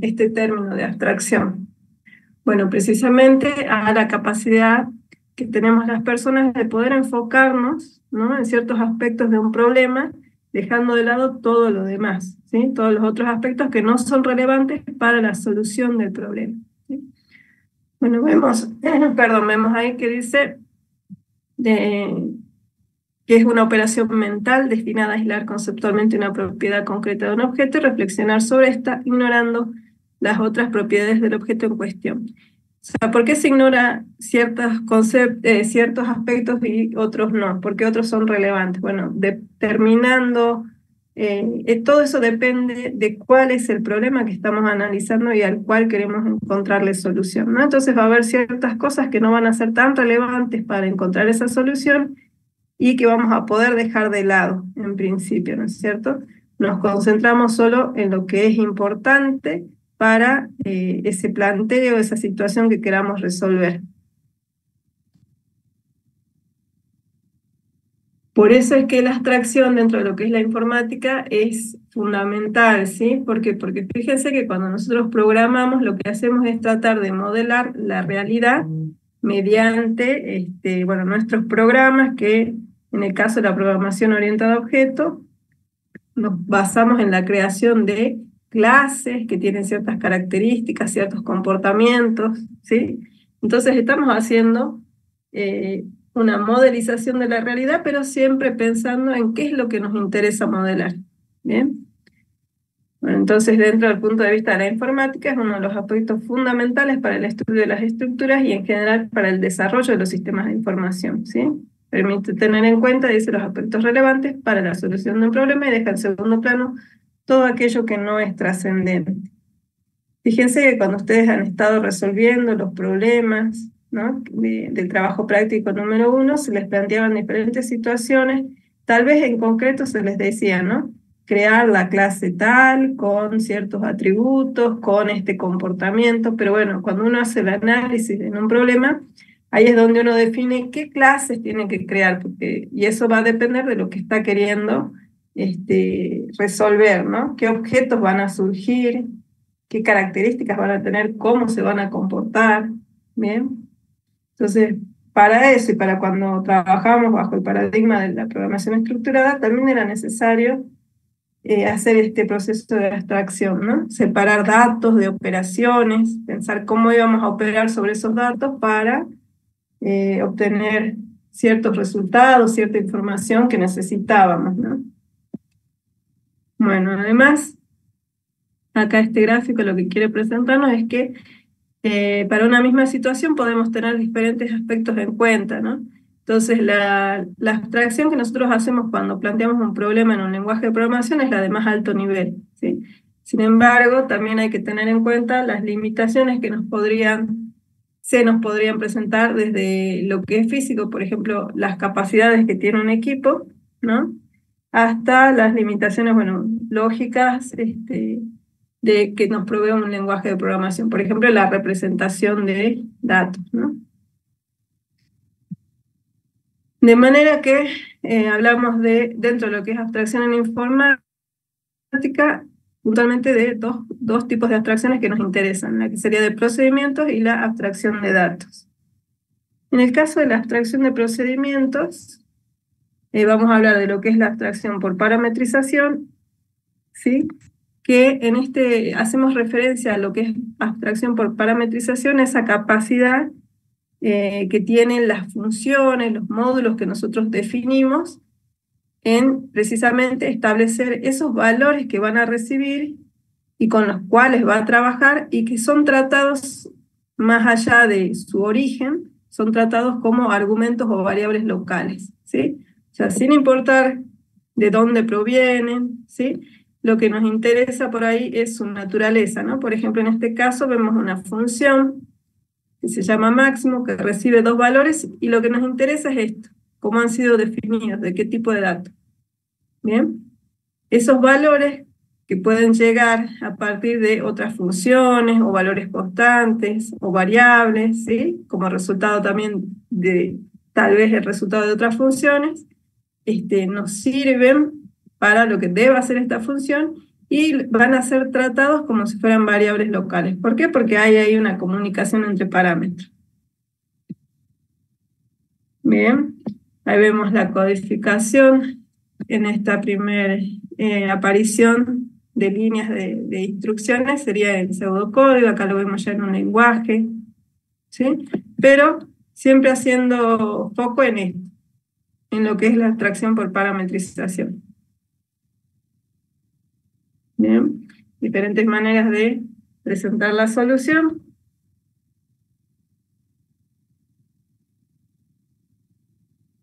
este término de abstracción? Bueno, precisamente a la capacidad que tenemos las personas de poder enfocarnos, ¿no?, en ciertos aspectos de un problema, dejando de lado todo lo demás, ¿sí? Todos los otros aspectos que no son relevantes para la solución del problema, ¿sí? Bueno, vemos ahí que dice que es una operación mental destinada a aislar conceptualmente una propiedad concreta de un objeto y reflexionar sobre esta, ignorando las otras propiedades del objeto en cuestión. O sea, ¿por qué se ignora ciertos aspectos y otros no? ¿Por qué otros son relevantes? Bueno, determinando, todo eso depende de cuál es el problema que estamos analizando y al cual queremos encontrarle solución, ¿no? Entonces va a haber ciertas cosas que no van a ser tan relevantes para encontrar esa solución y que vamos a poder dejar de lado en principio, ¿no es cierto? Nos concentramos solo en lo que es importante para ese planteo, esa situación que queramos resolver. Por eso es que la abstracción dentro de lo que es la informática es fundamental, ¿sí? ¿Por qué? Porque fíjense que cuando nosotros programamos, lo que hacemos es tratar de modelar la realidad mediante bueno, nuestros programas, que en el caso de la programación orientada a objetos, nos basamos en la creación de clases que tienen ciertas características, ciertos comportamientos, ¿sí? Entonces estamos haciendo una modelización de la realidad, pero siempre pensando en qué es lo que nos interesa modelar, ¿bien? Bueno, entonces dentro del punto de vista de la informática es uno de los aspectos fundamentales para el estudio de las estructuras y en general para el desarrollo de los sistemas de información, ¿sí? Permite tener en cuenta, dice, los aspectos relevantes para la solución de un problema y deja en segundo plano todo aquello que no es trascendente. Fíjense que cuando ustedes han estado resolviendo los problemas, ¿no?, del trabajo práctico número 1, se les planteaban diferentes situaciones, tal vez en concreto se les decía, ¿no?, crear la clase tal, con ciertos atributos, con este comportamiento, pero bueno, cuando uno hace el análisis en un problema, ahí es donde uno define qué clases tiene que crear, y eso va a depender de lo que está queriendo resolver, ¿no? Qué objetos van a surgir, qué características van a tener, cómo se van a comportar, ¿bien? Entonces, para eso y para cuando trabajamos bajo el paradigma de la programación estructurada, también era necesario hacer este proceso de abstracción, ¿no? Separar datos de operaciones, pensar cómo íbamos a operar sobre esos datos para obtener ciertos resultados, cierta información que necesitábamos, ¿no? Bueno, además, acá este gráfico lo que quiere presentarnos es que para una misma situación podemos tener diferentes aspectos en cuenta, ¿no? Entonces, la abstracción que nosotros hacemos cuando planteamos un problema en un lenguaje de programación es la de más alto nivel, ¿sí? Sin embargo, también hay que tener en cuenta las limitaciones que se nos podrían presentar desde lo que es físico, por ejemplo, las capacidades que tiene un equipo, ¿no?, hasta las limitaciones, bueno, lógicas, de que nos provee un lenguaje de programación, por ejemplo, la representación de datos, ¿no? De manera que hablamos dentro de lo que es abstracción en informática, puntualmente de dos tipos de abstracciones que nos interesan, la que sería de procedimientos y la abstracción de datos. En el caso de la abstracción de procedimientos, vamos a hablar de lo que es la abstracción por parametrización, ¿sí?, que hacemos referencia a lo que es abstracción por parametrización, esa capacidad que tienen las funciones, los módulos que nosotros definimos en precisamente establecer esos valores que van a recibir y con los cuales va a trabajar y que son tratados más allá de su origen, son tratados como argumentos o variables locales, ¿sí? O sea, sin importar de dónde provienen, ¿sí?, lo que nos interesa por ahí es su naturaleza, ¿no? Por ejemplo, en este caso vemos una función que se llama máximo, que recibe dos valores, y lo que nos interesa es esto, cómo han sido definidos, de qué tipo de datos. Bien, esos valores que pueden llegar a partir de otras funciones, o valores constantes, o variables, ¿sí?, como resultado también de, tal vez, el resultado de otras funciones, nos sirven para lo que debe hacer esta función y van a ser tratados como si fueran variables locales. ¿Por qué? Porque hay ahí una comunicación entre parámetros. Bien, ahí vemos la codificación en esta primera aparición de líneas de instrucciones, sería el pseudocódigo, acá lo vemos ya en un lenguaje, ¿sí? Pero siempre haciendo foco en esto, en lo que es la abstracción por parametrización. Bien, diferentes maneras de presentar la solución.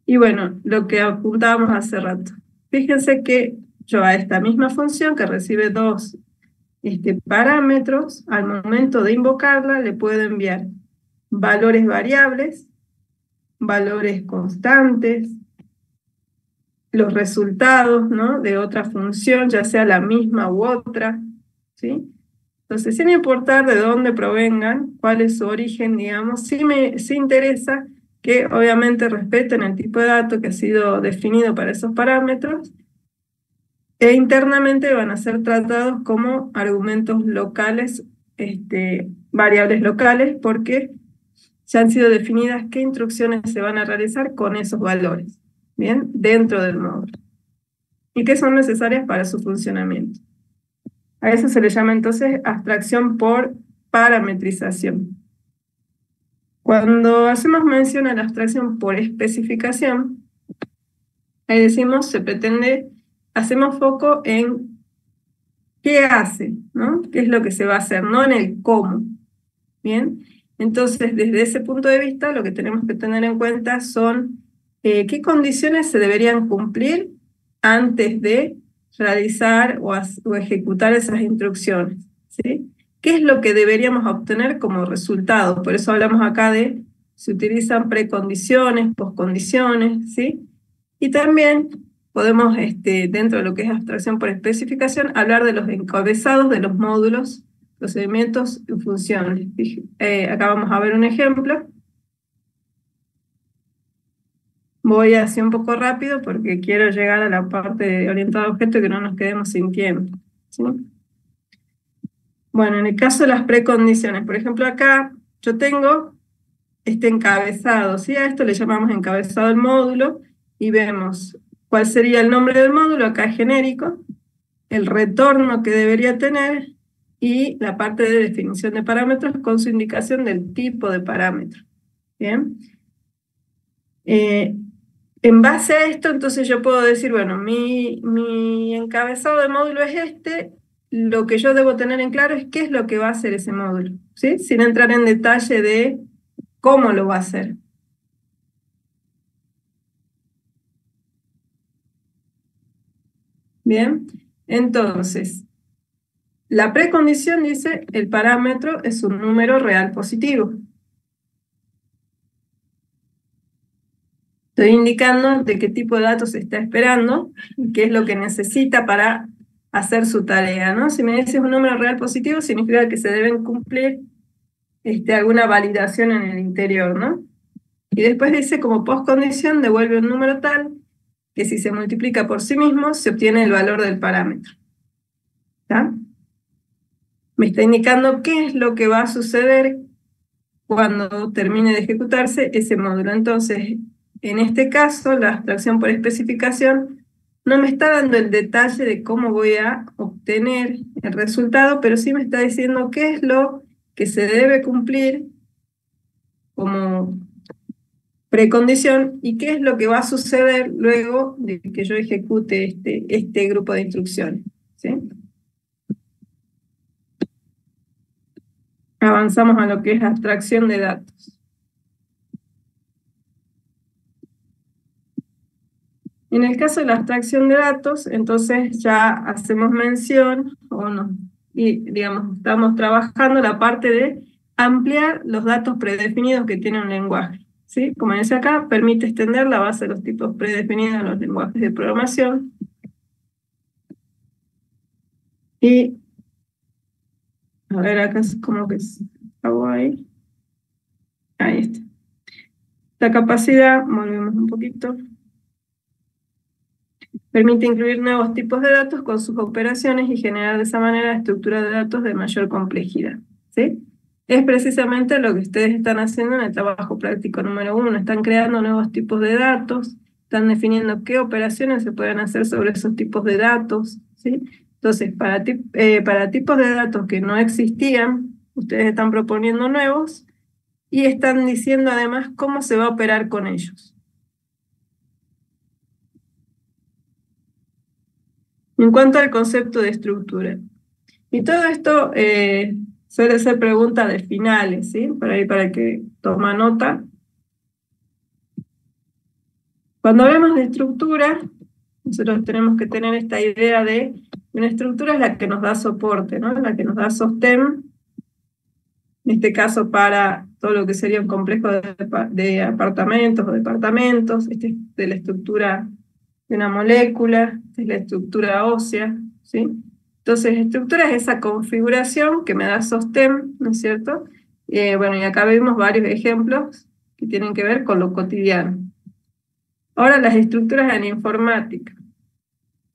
Y bueno, lo que apuntábamos hace rato. Fíjense que yo a esta misma función que recibe dos parámetros, al momento de invocarla le puedo enviar valores variables, valores constantes, los resultados, ¿no?, de otra función, ya sea la misma u otra, ¿sí? Entonces, sin importar de dónde provengan, cuál es su origen, digamos, sí interesa que obviamente respeten el tipo de dato que ha sido definido para esos parámetros, e internamente van a ser tratados como argumentos locales, variables locales, porque ya han sido definidas qué instrucciones se van a realizar con esos valores, ¿bien? Dentro del módulo, y que son necesarias para su funcionamiento. A eso se le llama entonces abstracción por parametrización. Cuando hacemos mención a la abstracción por especificación, ahí decimos, se pretende, hacemos foco en qué hace, ¿no? ¿Qué es lo que se va a hacer? No en el cómo. ¿Bien? Entonces, desde ese punto de vista, lo que tenemos que tener en cuenta son qué condiciones se deberían cumplir antes de realizar o ejecutar esas instrucciones, ¿sí? ¿Qué es lo que deberíamos obtener como resultado? Por eso hablamos acá de se utilizan precondiciones, poscondiciones, ¿sí? Y también podemos, dentro de lo que es abstracción por especificación, hablar de los encabezados de los módulos, procedimientos y funciones. Acá vamos a ver un ejemplo. Voy así un poco rápido porque quiero llegar a la parte de orientado a objeto y que no nos quedemos sin tiempo, ¿sí? Bueno, en el caso de las precondiciones, por ejemplo, acá yo tengo este encabezado, ¿sí? A esto le llamamos encabezado del módulo y vemos cuál sería el nombre del módulo, acá es genérico, el retorno que debería tener y la parte de definición de parámetros con su indicación del tipo de parámetro. ¿Bien? En base a esto, entonces yo puedo decir, bueno, mi encabezado de módulo es este, lo que yo debo tener en claro es qué es lo que va a hacer ese módulo, ¿sí? Sin entrar en detalle de cómo lo va a hacer. Bien, entonces, la precondición dice, el parámetro es un número real positivo. Estoy indicando de qué tipo de datos se está esperando y qué es lo que necesita para hacer su tarea, ¿no? Si me dices un número real positivo, significa que se deben cumplir alguna validación en el interior, ¿no? Y después dice, como postcondición, devuelve un número tal que si se multiplica por sí mismo, se obtiene el valor del parámetro. ¿Está? Me está indicando qué es lo que va a suceder cuando termine de ejecutarse ese módulo. Entonces, en este caso, la abstracción por especificación no me está dando el detalle de cómo voy a obtener el resultado, pero sí me está diciendo qué es lo que se debe cumplir como precondición y qué es lo que va a suceder luego de que yo ejecute este grupo de instrucciones, ¿sí? Avanzamos a lo que es abstracción de datos. En el caso de la abstracción de datos, entonces ya hacemos mención, y digamos, estamos trabajando la parte de ampliar los datos predefinidos que tiene un lenguaje, ¿sí? Como dice acá, permite extender la base de los tipos predefinidos en los lenguajes de programación. Y, a ver, acá es como que hago ahí. Ahí está. La capacidad, volvemos un poquito. Permite incluir nuevos tipos de datos con sus operaciones y generar de esa manera estructuras de datos de mayor complejidad, ¿sí? Es precisamente lo que ustedes están haciendo en el trabajo práctico número 1. Están creando nuevos tipos de datos, están definiendo qué operaciones se pueden hacer sobre esos tipos de datos, ¿sí? Entonces, para tipos de datos que no existían, ustedes están proponiendo nuevos y están diciendo además cómo se va a operar con ellos. En cuanto al concepto de estructura. Y todo esto suele ser pregunta de finales, ¿sí? Por ahí para el que toma nota. Cuando hablamos de estructura, nosotros tenemos que tener esta idea de una estructura es la que nos da soporte, ¿no? La que nos da sostén, en este caso para todo lo que sería un complejo de apartamentos o departamentos. Esta es de la estructura de una molécula, esta es la estructura ósea, ¿sí? Entonces, estructura es esa configuración que me da sostén, ¿no es cierto? Bueno, y acá vemos varios ejemplos que tienen que ver con lo cotidiano. Ahora, las estructuras en informática,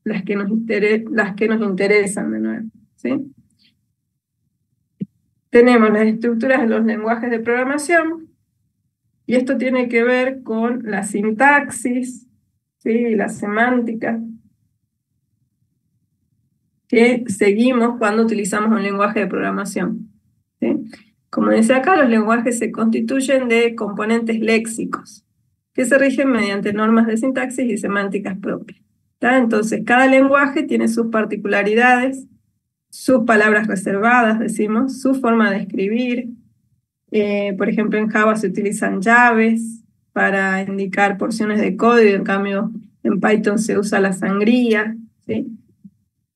las que nos interesan de nuevo, ¿sí? Tenemos las estructuras de los lenguajes de programación, y esto tiene que ver con la sintaxis, ¿sí? La semántica que seguimos cuando utilizamos un lenguaje de programación, ¿sí? Como dice acá, los lenguajes se constituyen de componentes léxicos que se rigen mediante normas de sintaxis y semánticas propias, ¿tá? Entonces, cada lenguaje tiene sus particularidades, sus palabras reservadas, decimos, su forma de escribir. Por ejemplo, en Java se utilizan llaves para indicar porciones de código, en cambio en Python se usa la sangría, ¿sí?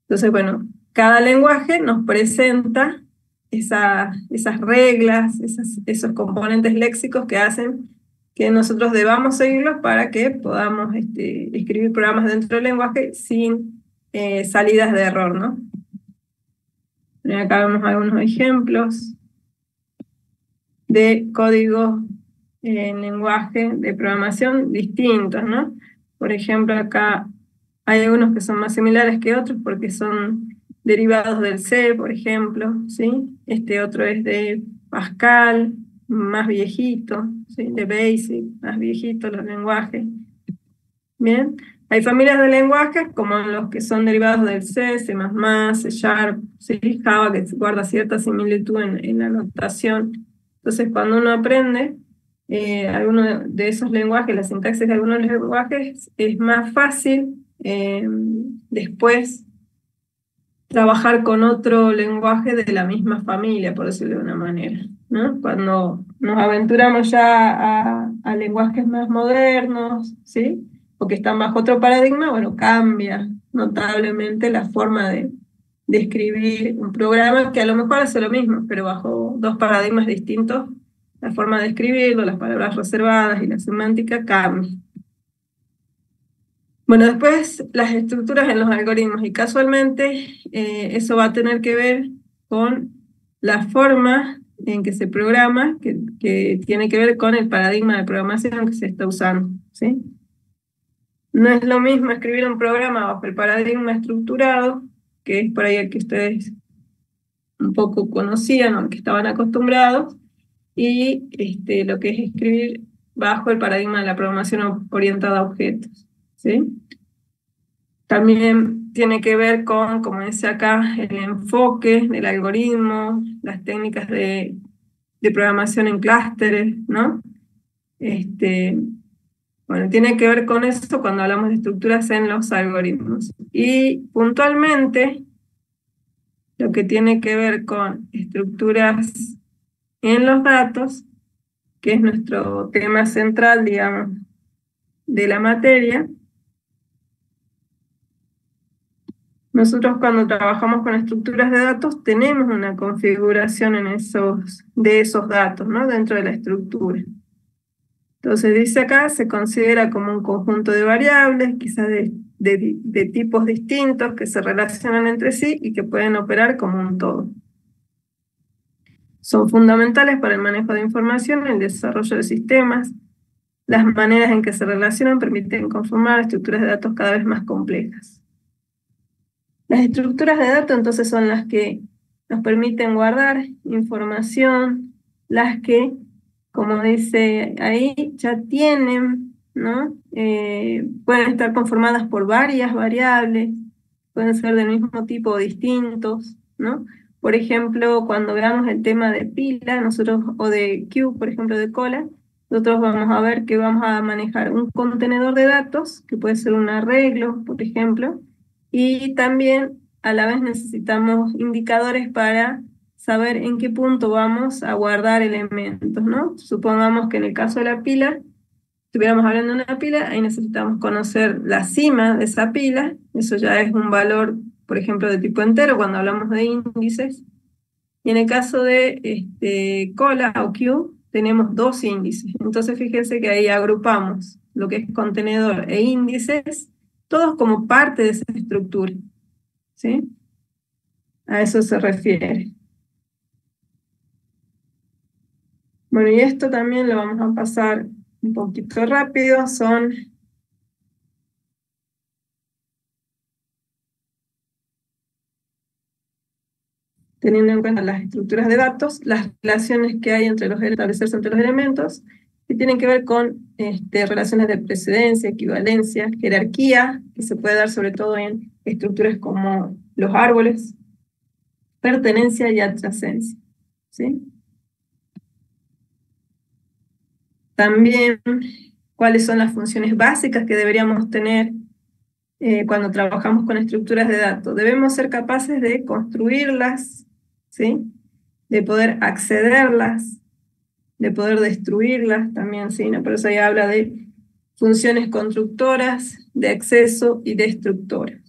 Entonces, bueno, cada lenguaje nos presenta esas reglas, esos componentes léxicos que hacen que nosotros debamos seguirlos para que podamos escribir programas dentro del lenguaje sin salidas de error, ¿no? Acá vemos algunos ejemplos de códigos en lenguaje de programación distintos, ¿no? Por ejemplo, acá hay algunos que son más similares que otros porque son derivados del C, por ejemplo, ¿sí? Este otro es de Pascal, más viejito, ¿sí? De Basic, más viejito los lenguajes. Bien, hay familias de lenguajes como los que son derivados del C, C++, C Sharp, ¿sí? Java, que guarda cierta similitud en la notación. Entonces, cuando uno aprende alguno de esos lenguajes, la sintaxis de algunos lenguajes, es más fácil después trabajar con otro lenguaje de la misma familia, por decirlo de una manera, ¿no? Cuando nos aventuramos ya a lenguajes más modernos, ¿sí? O que están bajo otro paradigma, bueno, cambia notablemente la forma de escribir un programa que a lo mejor hace lo mismo, pero bajo dos paradigmas distintos, la forma de escribirlo, las palabras reservadas y la semántica cambia. Bueno, después las estructuras en los algoritmos, y casualmente eso va a tener que ver con la forma en que se programa, que tiene que ver con el paradigma de programación que se está usando, ¿sí? No es lo mismo escribir un programa bajo el paradigma estructurado, que es por ahí el que ustedes un poco conocían o al que estaban acostumbrados, y lo que es escribir bajo el paradigma de la programación orientada a objetos, ¿sí? También tiene que ver con, como dice acá, el enfoque del algoritmo, las técnicas de programación en clústeres, ¿no? Bueno, tiene que ver con eso cuando hablamos de estructuras en los algoritmos. Y puntualmente, lo que tiene que ver con estructuras en los datos, que es nuestro tema central, digamos, de la materia. Nosotros cuando trabajamos con estructuras de datos tenemos una configuración de esos datos, ¿no? Dentro de la estructura. Entonces dice acá, se considera como un conjunto de variables, quizás de tipos distintos que se relacionan entre sí y que pueden operar como un todo. Son fundamentales para el manejo de información, el desarrollo de sistemas, Las maneras en que se relacionan permiten conformar estructuras de datos cada vez más complejas. Las estructuras de datos entonces son las que nos permiten guardar información, las que, como dice ahí, ya tienen, ¿no? Pueden estar conformadas por varias variables, pueden ser del mismo tipo o distintos, ¿no? Por ejemplo, cuando veamos el tema de pila, nosotros, o de queue, por ejemplo, de cola, nosotros vamos a ver que vamos a manejar un contenedor de datos, que puede ser un arreglo, por ejemplo, y también a la vez necesitamos indicadores para saber en qué punto vamos a guardar elementos, ¿no? Supongamos que en el caso de la pila, estuviéramos hablando de una pila, ahí necesitamos conocer la cima de esa pila, eso ya es un valor, por ejemplo, de tipo entero cuando hablamos de índices. Y en el caso de cola o queue, tenemos dos índices. Entonces fíjense que ahí agrupamos lo que es contenedor e índices, todos como parte de esa estructura, ¿sí? A eso se refiere. Bueno, y esto también lo vamos a pasar un poquito rápido, son teniendo en cuenta las estructuras de datos, las relaciones que hay entre establecerse entre los elementos, que tienen que ver con relaciones de precedencia, equivalencia, jerarquía, que se puede dar sobre todo en estructuras como los árboles, pertenencia y adyacencia, ¿sí? También, cuáles son las funciones básicas que deberíamos tener cuando trabajamos con estructuras de datos. Debemos ser capaces de construirlas, ¿sí? De poder accederlas, de poder destruirlas también, ¿sí? ¿No? Por eso ahí habla de funciones constructoras, de acceso y destructoras.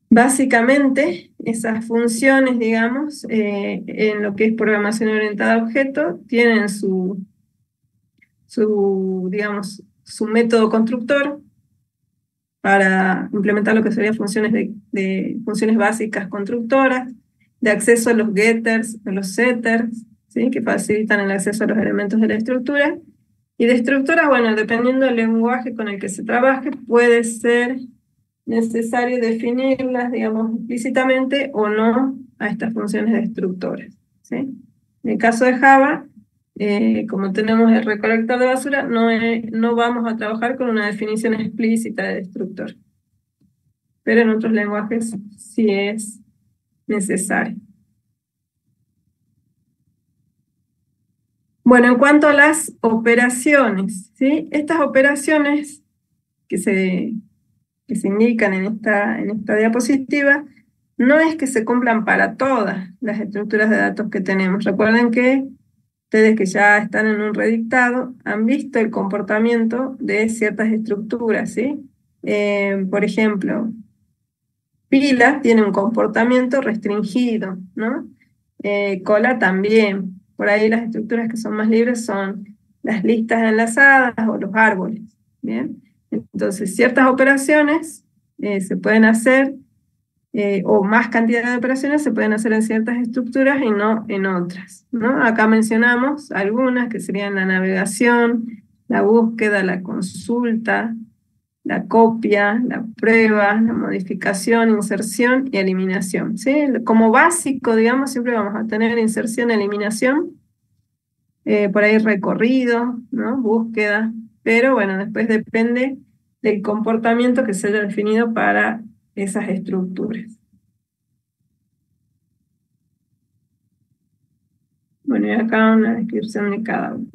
Básicamente, esas funciones, digamos, en lo que es programación orientada a objetos, tienen digamos, su método constructor para implementar lo que serían funciones de funciones básicas constructoras, de acceso a los getters, a los setters, ¿sí? Que facilitan el acceso a los elementos de la estructura. Y de estructura, bueno, dependiendo del lenguaje con el que se trabaje, puede ser necesario definirlas, digamos, explícitamente o no a estas funciones destructoras, ¿sí? En el caso de Java, como tenemos el recolector de basura, no vamos a trabajar con una definición explícita de destructor. Pero en otros lenguajes sí es necesario. Bueno, en cuanto a las operaciones, ¿sí? Estas operaciones que se indican en esta diapositiva, no es que se cumplan para todas las estructuras de datos que tenemos. Recuerden que ustedes que ya están en un redictado han visto el comportamiento de ciertas estructuras, ¿sí? Por ejemplo, pila tiene un comportamiento restringido, ¿no? Cola también. Por ahí las estructuras que son más libres son las listas enlazadas o los árboles, ¿bien? Entonces, ciertas operaciones se pueden hacer, o más cantidad de operaciones se pueden hacer en ciertas estructuras y no en otras, ¿no? Acá mencionamos algunas que serían la navegación, la búsqueda, la consulta, la copia, la prueba, la modificación, inserción y eliminación, ¿sí? Como básico, digamos, siempre vamos a tener inserción, eliminación, por ahí recorrido, ¿no? Búsqueda, pero bueno, después depende del comportamiento que se haya definido para esas estructuras. Bueno, y acá una descripción de cada uno.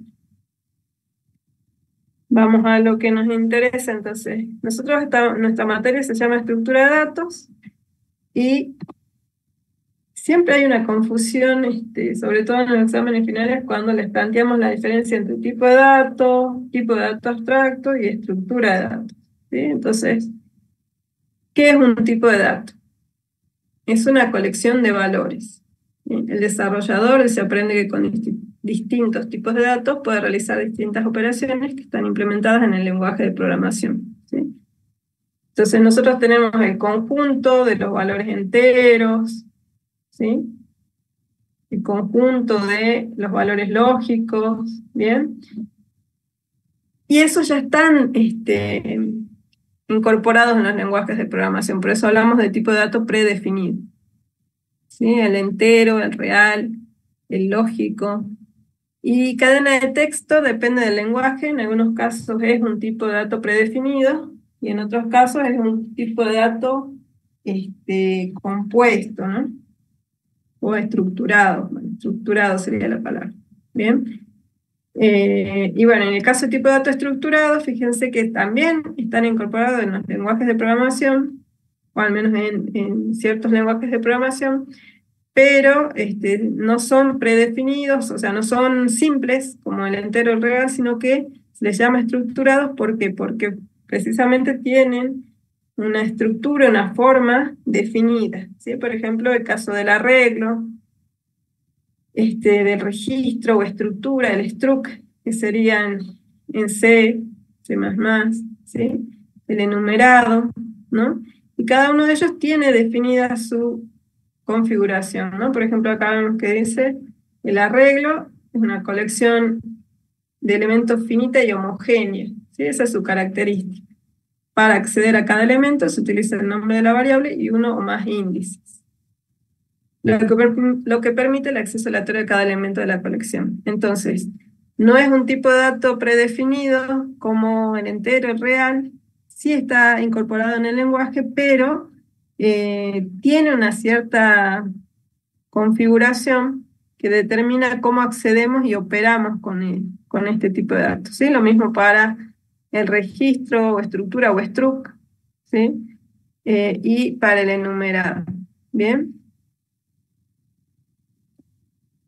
Vamos a lo que nos interesa, entonces. Nuestra materia se llama estructura de datos y siempre hay una confusión, sobre todo en los exámenes finales, cuando les planteamos la diferencia entre tipo de dato abstracto y estructura de datos, ¿sí? Entonces, ¿qué es un tipo de dato? Es una colección de valores. El desarrollador se aprende que con distintos tipos de datos puede realizar distintas operaciones que están implementadas en el lenguaje de programación, ¿sí? Entonces nosotros tenemos el conjunto de los valores enteros, ¿sí? el conjunto de los valores lógicos, ¿bien? Y esos ya están incorporados en los lenguajes de programación, por eso hablamos de tipo de dato predefinido, ¿sí? El entero, el real, el lógico. Y cadena de texto depende del lenguaje, en algunos casos es un tipo de dato predefinido y en otros casos es un tipo de dato compuesto, ¿no? O estructurado, bueno, estructurado sería la palabra. Bien. Y bueno, en el caso de tipo de dato estructurado, fíjense que también están incorporados en los lenguajes de programación, o al menos en ciertos lenguajes de programación, pero no son predefinidos, o sea, no son simples como el entero o el real, sino que se les llama estructurados. ¿Por qué? Porque precisamente tienen una estructura, una forma definida, ¿sí? Por ejemplo, el caso del arreglo, del registro o estructura, el struct, que serían en C, C++, ¿sí? El enumerado, ¿no? Y cada uno de ellos tiene definida su configuración, ¿no? Por ejemplo, acá vemos que dice, el arreglo es una colección de elementos finita y homogénea, ¿sí? Esa es su característica. Para acceder a cada elemento se utiliza el nombre de la variable y uno o más índices, lo que permite el acceso aleatorio a cada elemento de la colección. Entonces, no es un tipo de dato predefinido como el entero, el real, sí está incorporado en el lenguaje, pero tiene una cierta configuración que determina cómo accedemos y operamos con este tipo de datos, ¿sí? Lo mismo para el registro o estructura o struct, ¿sí? Y para el enumerado, ¿bien?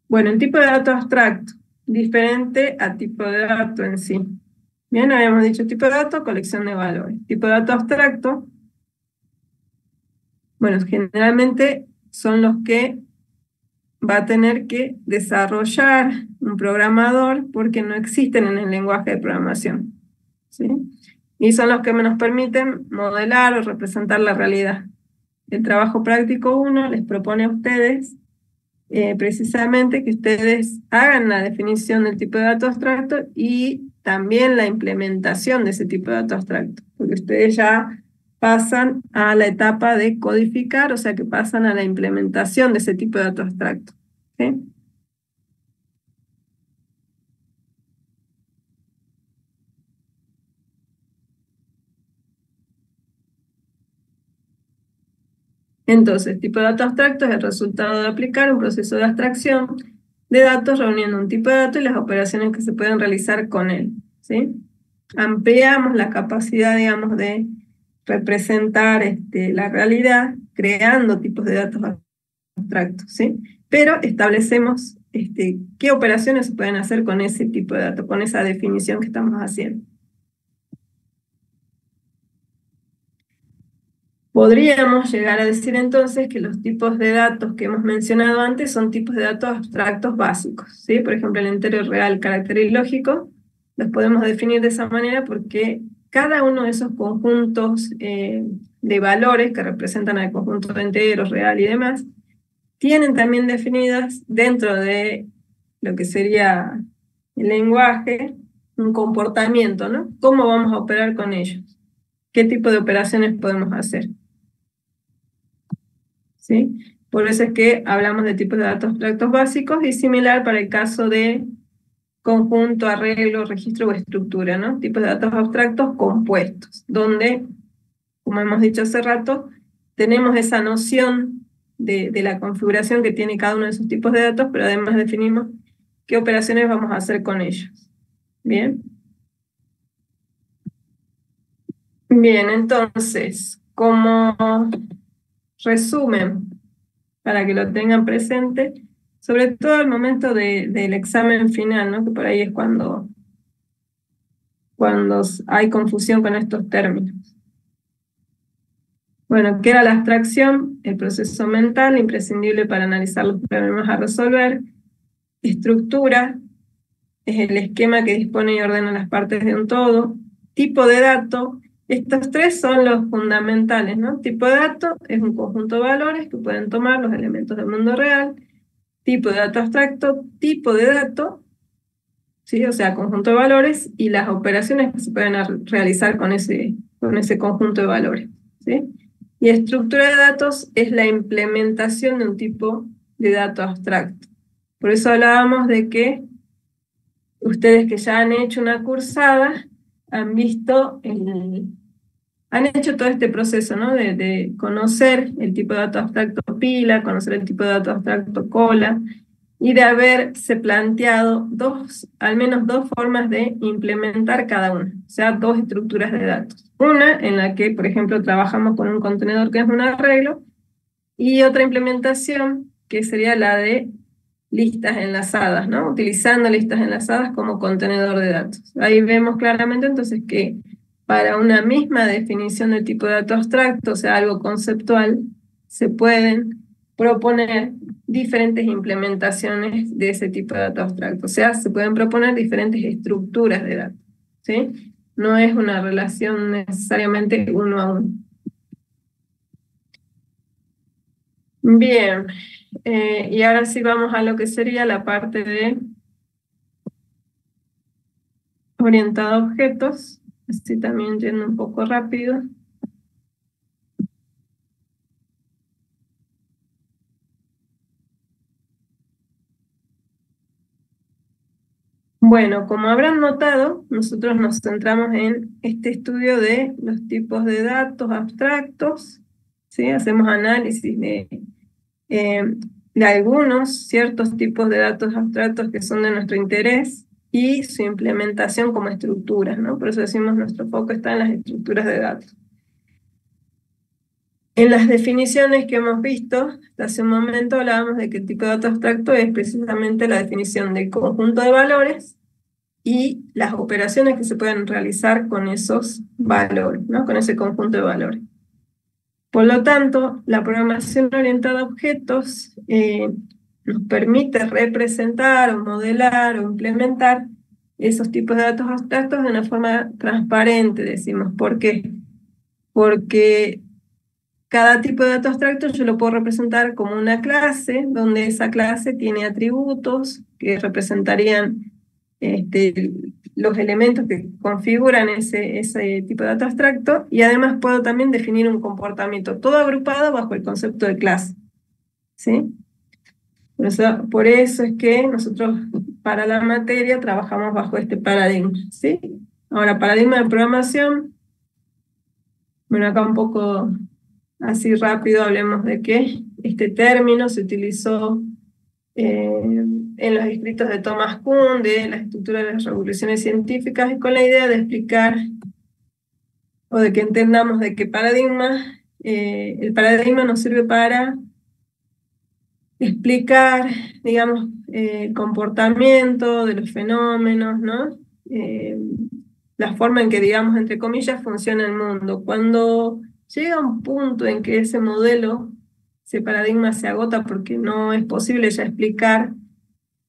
Bueno, el tipo de dato abstracto, diferente a tipo de dato en sí. Bien, habíamos dicho tipo de dato, colección de valores. Tipo de dato abstracto, bueno, generalmente son los que va a tener que desarrollar un programador porque no existen en el lenguaje de programación, ¿sí? Y son los que nos permiten modelar o representar la realidad. El trabajo práctico 1 les propone a ustedes precisamente que ustedes hagan la definición del tipo de dato abstracto y también la implementación de ese tipo de dato abstracto, porque ustedes ya pasan a la etapa de codificar, o sea que pasan a la implementación de ese tipo de dato abstracto, ¿sí? Entonces, tipo de dato abstracto es el resultado de aplicar un proceso de abstracción de datos reuniendo un tipo de dato y las operaciones que se pueden realizar con él, ¿sí? Ampliamos la capacidad, digamos, de representar la realidad creando tipos de datos abstractos, ¿sí? Pero establecemos qué operaciones se pueden hacer con ese tipo de datos, con esa definición que estamos haciendo. Podríamos llegar a decir entonces que los tipos de datos que hemos mencionado antes son tipos de datos abstractos básicos, ¿sí? Por ejemplo, el entero, el real, carácter y lógico, los podemos definir de esa manera porque cada uno de esos conjuntos de valores que representan al conjunto de enteros, real y demás, tienen también definidas dentro de lo que sería el lenguaje un comportamiento, ¿no? ¿Cómo vamos a operar con ellos? ¿Qué tipo de operaciones podemos hacer? ¿Sí? Por eso es que hablamos de tipos de datos abstractos básicos y similar para el caso de conjunto, arreglo, registro o estructura, ¿no? Tipos de datos abstractos compuestos, donde, como hemos dicho hace rato, tenemos esa noción de la configuración que tiene cada uno de esos tipos de datos, pero además definimos qué operaciones vamos a hacer con ellos. ¿Bien? Bien, entonces, como resumen, para que lo tengan presente, sobre todo al momento del examen final, ¿no? Que por ahí es cuando hay confusión con estos términos. Bueno, ¿qué era la abstracción? El proceso mental imprescindible para analizar los problemas a resolver. Estructura es el esquema que dispone y ordena las partes de un todo. Tipo de dato, estos tres son los fundamentales, ¿no? Tipo de dato es un conjunto de valores que pueden tomar los elementos del mundo real. tipo de dato abstracto, tipo de dato, ¿sí? O sea, conjunto de valores y las operaciones que se pueden realizar con ese conjunto de valores, ¿sí? Y estructura de datos es la implementación de un tipo de dato abstracto. Por eso hablábamos de que ustedes que ya han hecho una cursada han visto han hecho todo este proceso, ¿no? De conocer el tipo de dato abstracto pila, conocer el tipo de dato abstracto cola, y de haberse planteado al menos dos formas de implementar cada una, o sea, dos estructuras de datos. Una en la que, por ejemplo, trabajamos con un contenedor que es un arreglo, y otra implementación que sería la de listas enlazadas, ¿no? Utilizando listas enlazadas como contenedor de datos. Ahí vemos claramente entonces que para una misma definición de tipo de dato abstracto, o sea, algo conceptual, se pueden proponer diferentes implementaciones de ese tipo de dato abstracto. O sea, se pueden proponer diferentes estructuras de datos, ¿sí? No es una relación necesariamente uno a uno. Bien, y ahora sí vamos a lo que sería la parte de orientado a objetos. Estoy también yendo un poco rápido. Bueno, como habrán notado, nosotros nos centramos en este estudio de los tipos de datos abstractos, ¿sí? Hacemos análisis de algunos ciertos tipos de datos abstractos que son de nuestro interés y su implementación como estructuras, ¿no? Por eso decimos nuestro foco está en las estructuras de datos. En las definiciones que hemos visto, hasta hace un momento hablábamos de que el tipo de dato abstracto es precisamente la definición del conjunto de valores y las operaciones que se pueden realizar con esos valores, ¿no? Con ese conjunto de valores. Por lo tanto, la programación orientada a objetos nos permite representar o modelar o implementar esos tipos de datos abstractos de una forma transparente, decimos. ¿Por qué? Porque cada tipo de dato abstracto yo lo puedo representar como una clase, donde esa clase tiene atributos que representarían los elementos que configuran ese tipo de dato abstracto, y además puedo también definir un comportamiento, todo agrupado bajo el concepto de clase, ¿sí? Por eso es que nosotros para la materia trabajamos bajo este paradigma, ¿sí? Ahora, paradigma de programación, bueno, acá un poco así rápido hablemos de que este término se utilizó en los escritos de Thomas Kuhn, de la estructura de las revoluciones científicas, y con la idea de explicar o de que entendamos de qué paradigma, el paradigma nos sirve para explicar, digamos, el comportamiento de los fenómenos, ¿no? La forma en que, digamos, entre comillas, funciona el mundo. Cuando llega un punto en que ese modelo, ese paradigma se agota porque no es posible ya explicar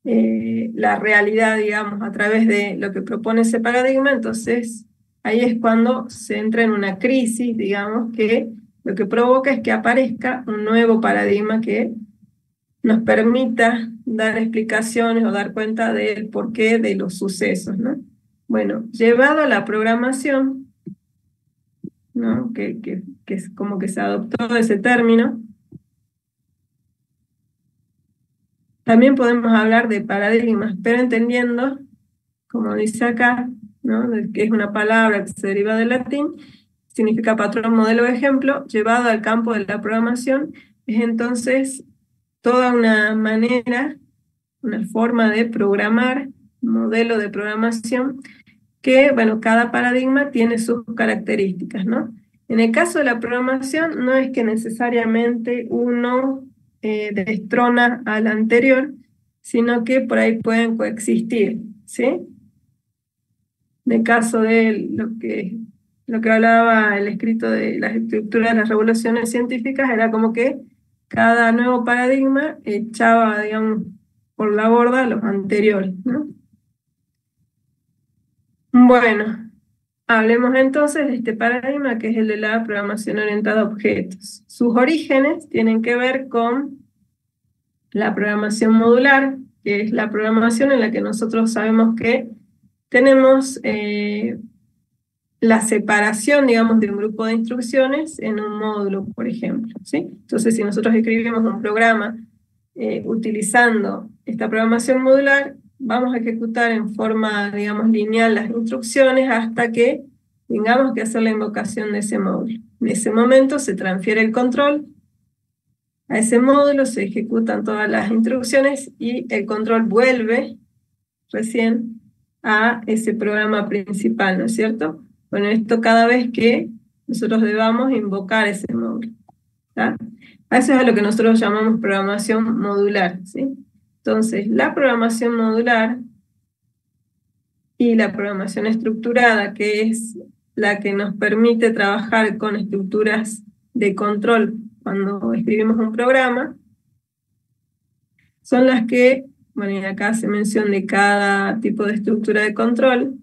la realidad, digamos, a través de lo que propone ese paradigma, entonces ahí es cuando se entra en una crisis, digamos, que lo que provoca es que aparezca un nuevo paradigma que nos permita dar explicaciones o dar cuenta del porqué de los sucesos, ¿no? Bueno, llevado a la programación, ¿no? Que es como que se adoptó ese término, también podemos hablar de paradigmas, pero entendiendo, como dice acá, ¿no? Que es una palabra que se deriva del latín, significa patrón, modelo o ejemplo, llevado al campo de la programación, es entonces toda una manera, una forma de programar, modelo de programación, que, bueno, cada paradigma tiene sus características, ¿no? En el caso de la programación, no es que necesariamente uno destrona al anterior, sino que por ahí pueden coexistir, ¿sí? En el caso de lo que hablaba el escrito de las estructuras de las revoluciones científicas, era como que cada nuevo paradigma echaba, digamos, por la borda los anteriores, ¿no? Bueno, hablemos entonces de este paradigma que es el de la programación orientada a objetos. Sus orígenes tienen que ver con la programación modular, que es la programación en la que nosotros sabemos que tenemos la separación, digamos, de un grupo de instrucciones en un módulo, por ejemplo, ¿sí? Entonces, si nosotros escribimos un programa utilizando esta programación modular, vamos a ejecutar en forma, digamos, lineal las instrucciones hasta que tengamos que hacer la invocación de ese módulo. En ese momento se transfiere el control a ese módulo, se ejecutan todas las instrucciones y el control vuelve recién a ese programa principal, ¿no es cierto? Bueno, esto cada vez que nosotros debamos invocar ese módulo, ¿tá? Eso es a lo que nosotros llamamos programación modular, ¿sí? Entonces, la programación modular y la programación estructurada, que es la que nos permite trabajar con estructuras de control cuando escribimos un programa, son las que, bueno, y acá hace mención de cada tipo de estructura de control.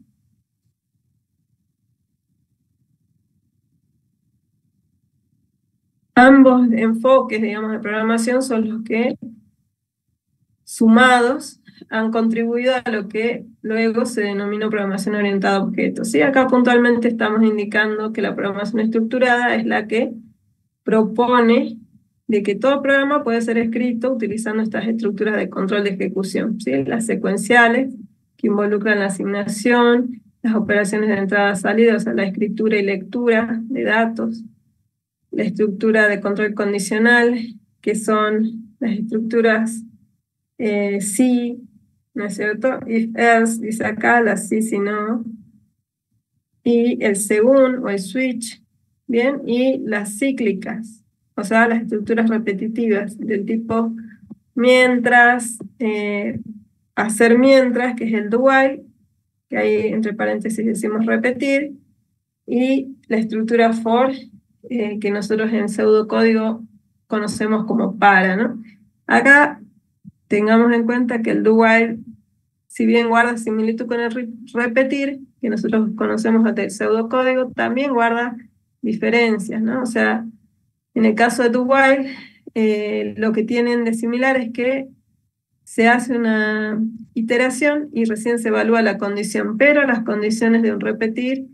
Ambos enfoques, digamos, de programación son los que, sumados, han contribuido a lo que luego se denominó programación orientada a objetos. ¿Sí? Acá puntualmente estamos indicando que la programación estructurada es la que propone de que todo programa puede ser escrito utilizando estas estructuras de control de ejecución, ¿sí? Las secuenciales, que involucran la asignación, las operaciones de entrada-salida, o sea, la escritura y lectura de datos, la estructura de control condicional, que son las estructuras si, ¿no es cierto? If else, dice acá, la si no, y el según o el switch, ¿bien? Y las cíclicas, o sea, las estructuras repetitivas del tipo mientras, hacer mientras, que es el do while, que ahí entre paréntesis decimos repetir, y la estructura for, que nosotros en pseudocódigo conocemos como para, ¿no? Acá tengamos en cuenta que el do while, si bien guarda similitud con el repetir, que nosotros conocemos hasta el pseudocódigo, también guarda diferencias, ¿no? O sea, en el caso de do while, lo que tienen de similar es que se hace una iteración y recién se evalúa la condición, pero las condiciones de un repetir,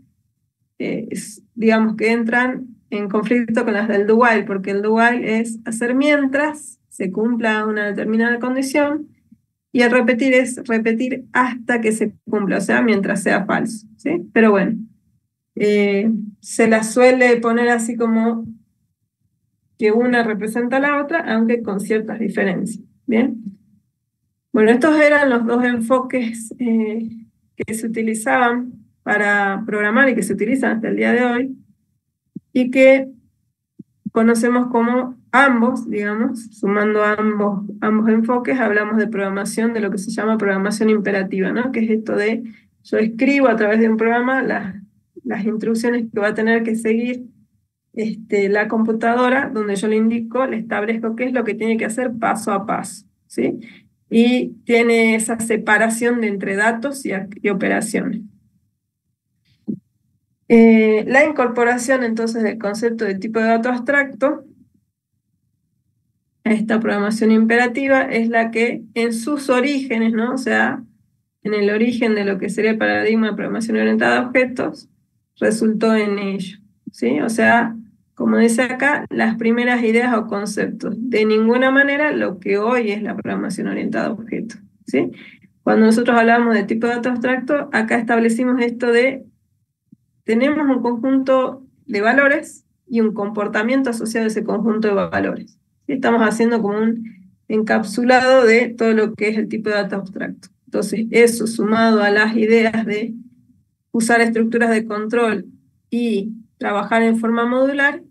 digamos que entran en conflicto con las del do while, porque el do while es hacer mientras se cumpla una determinada condición, y el repetir es repetir hasta que se cumpla, o sea, mientras sea falso, ¿sí? Pero bueno, se la suele poner así como que una representa a la otra, aunque con ciertas diferencias, ¿bien? Bueno, estos eran los dos enfoques que se utilizaban para programar y que se utilizan hasta el día de hoy, y que conocemos como ambos, digamos, sumando ambos enfoques, hablamos de programación, de lo que se llama programación imperativa, ¿no? Que es esto de, yo escribo a través de un programa las instrucciones que va a tener que seguir la computadora, donde yo le indico, le establezco qué es lo que tiene que hacer paso a paso, ¿sí? Y tiene esa separación de entre datos y operaciones. La incorporación entonces del concepto de tipo de dato abstracto a esta programación imperativa es la que en sus orígenes, ¿no? O sea, en el origen de lo que sería el paradigma de programación orientada a objetos, resultó en ello, ¿sí? O sea, como dice acá, las primeras ideas o conceptos. De ninguna manera lo que hoy es la programación orientada a objetos, ¿sí? Cuando nosotros hablamos de tipo de dato abstracto, acá establecimos esto de tenemos un conjunto de valores y un comportamiento asociado a ese conjunto de valores. ¿Sí? Estamos haciendo como un encapsulado de todo lo que es el tipo de dato abstracto. Entonces, eso sumado a las ideas de usar estructuras de control y trabajar en forma modular,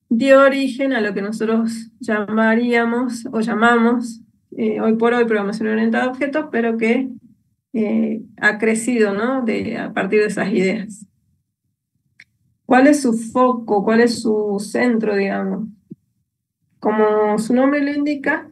dio origen a lo que nosotros llamaríamos o llamamos hoy por hoy programación orientada a objetos, pero que ha crecido, ¿no? A partir de esas ideas. ¿Cuál es su foco? ¿Cuál es su centro, digamos? Como su nombre lo indica,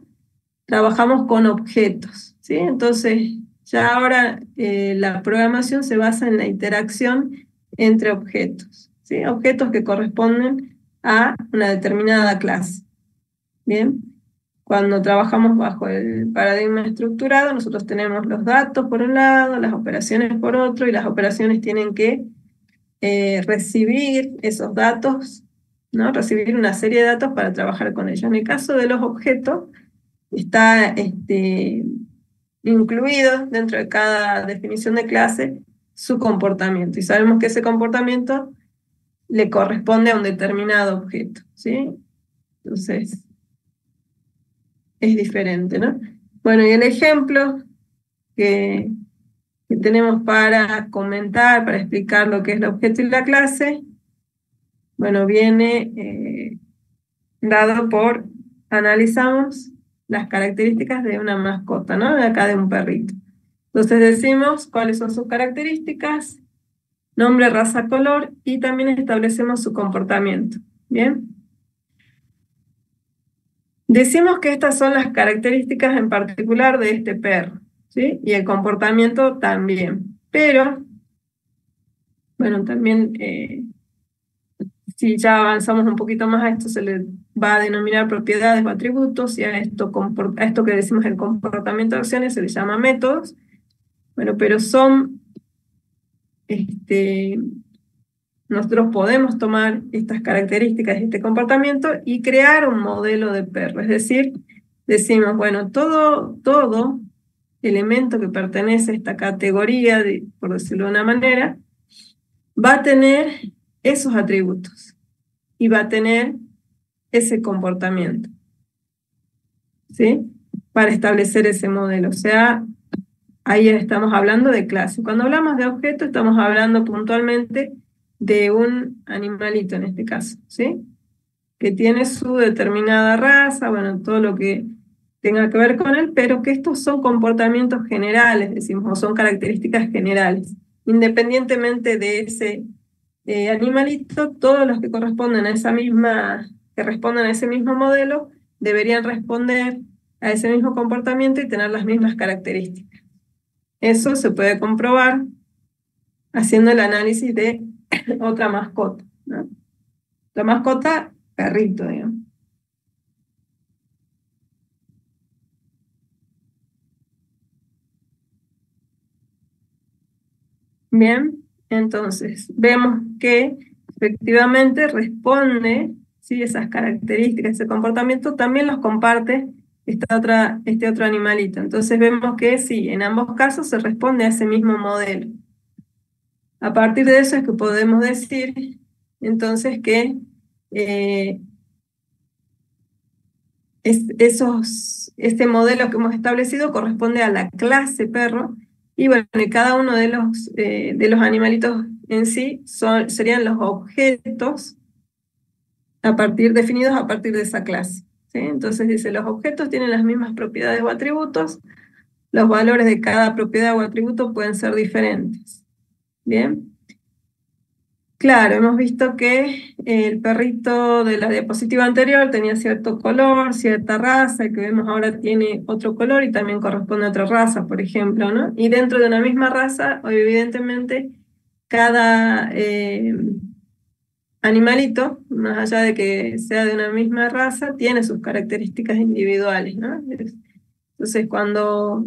trabajamos con objetos, ¿sí? Entonces, ya ahora la programación se basa en la interacción entre objetos, ¿sí? Objetos que corresponden a una determinada clase. Bien. Cuando trabajamos bajo el paradigma estructurado, nosotros tenemos los datos por un lado, las operaciones por otro, y las operaciones tienen que recibir esos datos, ¿no? Recibir una serie de datos para trabajar con ellos. En el caso de los objetos, está incluido dentro de cada definición de clase su comportamiento. Y sabemos que ese comportamiento le corresponde a un determinado objeto, ¿sí? Entonces, es diferente, ¿no? Bueno, y el ejemplo que tenemos para comentar, para explicar lo que es el objeto y la clase, bueno, viene dado por, analizamos las características de una mascota, ¿no? Acá de un perrito. Entonces decimos cuáles son sus características, nombre, raza, color, y también establecemos su comportamiento, ¿bien? Decimos que estas son las características en particular de este perro, ¿sí? Y el comportamiento también. Pero, bueno, también, si ya avanzamos un poquito más, a esto se le va a denominar propiedades o atributos, y a esto que decimos el comportamiento de acciones se le llama métodos. Bueno, pero son, nosotros podemos tomar estas características y este comportamiento y crear un modelo de perro. Es decir, decimos, bueno, todo elemento que pertenece a esta categoría, por decirlo de una manera, va a tener esos atributos y va a tener ese comportamiento, ¿sí? Para establecer ese modelo. O sea, ahí estamos hablando de clase. Cuando hablamos de objeto, estamos hablando puntualmente de un animalito en este caso, ¿sí? Que tiene su determinada raza, bueno, todo lo que tenga que ver con él, pero que estos son comportamientos generales, decimos, o son características generales. Independientemente de ese animalito, todos los que corresponden a que responden a ese mismo modelo, deberían responder a ese mismo comportamiento y tener las mismas características. Eso se puede comprobar haciendo el análisis de otra mascota, ¿no? La mascota, perrito, digamos. Bien, entonces vemos que efectivamente responde, ¿sí? Esas características, ese comportamiento, también los comparte este otro animalito. Entonces vemos que sí, en ambos casos se responde a ese mismo modelo. A partir de eso es que podemos decir entonces que este modelo que hemos establecido corresponde a la clase perro, y bueno, y cada uno de los animalitos en sí serían los objetos definidos a partir de esa clase, ¿sí? Entonces dice, los objetos tienen las mismas propiedades o atributos, los valores de cada propiedad o atributo pueden ser diferentes. Bien. Claro, hemos visto que el perrito de la diapositiva anterior tenía cierto color, cierta raza, el que vemos ahora tiene otro color y también corresponde a otra raza, por ejemplo, ¿no? Y dentro de una misma raza, evidentemente, cada animalito, más allá de que sea de una misma raza, tiene sus características individuales, ¿no? Entonces, cuando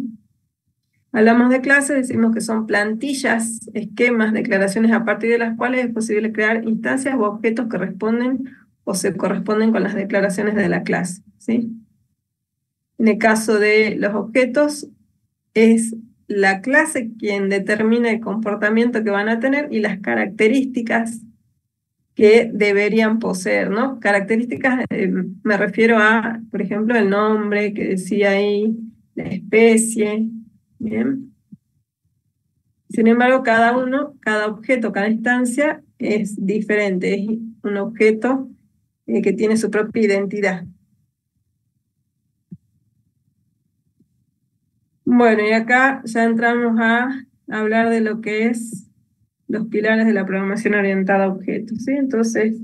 hablamos de clases, decimos que son plantillas, esquemas, declaraciones a partir de las cuales es posible crear instancias o objetos que responden o se corresponden con las declaraciones de la clase, ¿sí? En el caso de los objetos, es la clase quien determina el comportamiento que van a tener y las características que deberían poseer, ¿no? Características, me refiero a, por ejemplo, el nombre que decía ahí, la especie, ¿bien? Sin embargo, cada objeto, cada instancia es diferente, es un objeto que tiene su propia identidad. Bueno, y acá ya entramos a hablar de lo que es los pilares de la programación orientada a objetos, ¿sí? Entonces,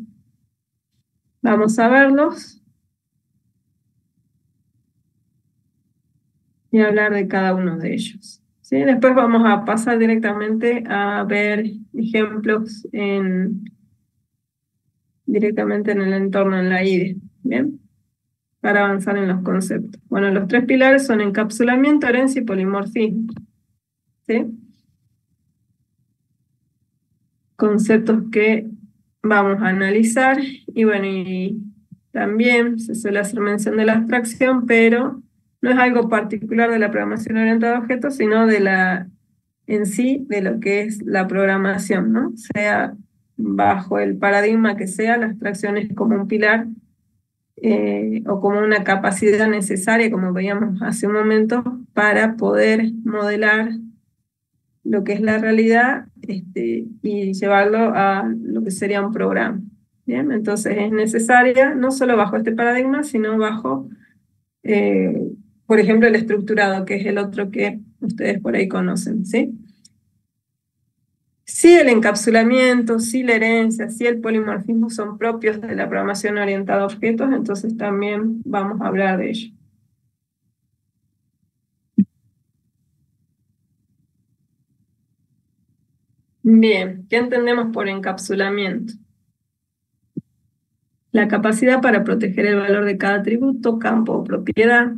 vamos a verlos y hablar de cada uno de ellos, ¿sí? Después vamos a pasar directamente a ver ejemplos directamente en el entorno, en la IDE, ¿bien? para avanzar en los conceptos. Bueno, los tres pilares son encapsulamiento, herencia y polimorfismo. ¿Sí? Conceptos que vamos a analizar, y bueno, y también se suele hacer mención de la abstracción, pero no es algo particular de la programación orientada a objetos, sino de en sí, de lo que es la programación, ¿no? Sea bajo el paradigma que sea, la abstracción es como un pilar o como una capacidad necesaria, como veíamos hace un momento, para poder modelar lo que es la realidad y llevarlo a lo que sería un programa. Bien, entonces es necesaria no solo bajo este paradigma, sino bajo, por ejemplo, el estructurado, que es el otro que ustedes por ahí conocen, ¿sí? Sí, el encapsulamiento, sí la herencia, sí el polimorfismo son propios de la programación orientada a objetos, entonces también vamos a hablar de ello. Bien, ¿qué entendemos por encapsulamiento? La capacidad para proteger el valor de cada atributo, campo o propiedad,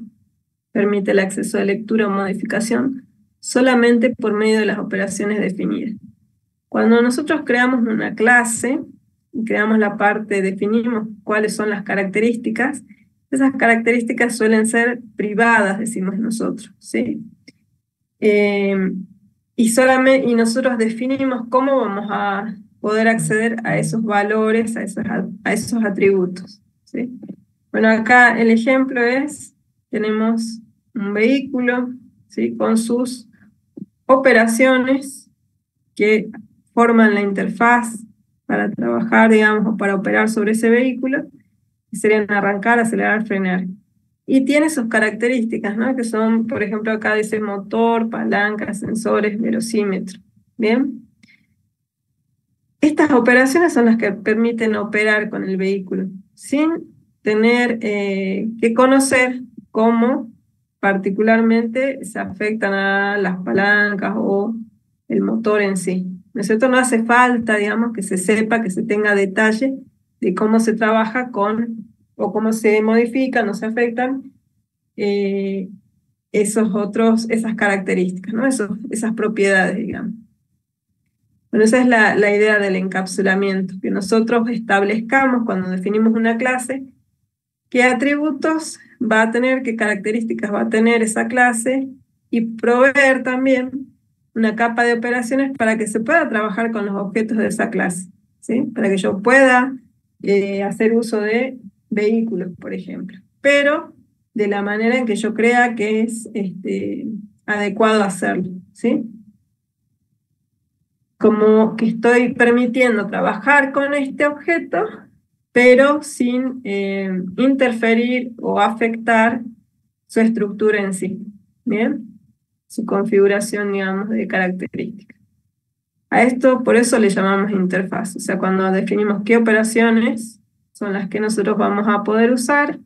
permite el acceso de lectura o modificación solamente por medio de las operaciones definidas. Cuando nosotros creamos una clase, creamos la parte, definimos cuáles son las características, esas características suelen ser privadas, decimos nosotros, ¿sí? Y nosotros definimos cómo vamos a poder acceder a esos valores, a esos atributos, ¿sí? Bueno, acá el ejemplo es, tenemos un vehículo, ¿sí? Con sus operaciones que forman la interfaz para trabajar, digamos, o para operar sobre ese vehículo, que serían arrancar, acelerar, frenar. Y tiene sus características, ¿no? Que son, por ejemplo, acá dice motor, palanca, sensores, velocímetro. ¿Bien? Estas operaciones son las que permiten operar con el vehículo, sin tener que conocer cómo particularmente se afectan a las palancas o el motor en sí. ¿No es cierto? No hace falta, digamos, que se sepa, que se tenga detalle de cómo se trabaja con, o cómo se modifican o se afectan eh, esas características, ¿no? Esas propiedades, digamos. Bueno, esa es la idea del encapsulamiento, que nosotros establezcamos cuando definimos una clase qué atributos va a tener, qué características va a tener esa clase y proveer también una capa de operaciones para que se pueda trabajar con los objetos de esa clase, ¿sí? Para que yo pueda hacer uso de vehículos, por ejemplo, pero de la manera en que yo crea que es adecuado hacerlo, ¿sí? Como que estoy permitiendo trabajar con este objeto, pero sin interferir o afectar su estructura en sí, ¿bien? Su configuración, digamos, de características. A esto, por eso le llamamos interfaz, o sea, cuando definimos qué operaciones son las que nosotros vamos a poder usar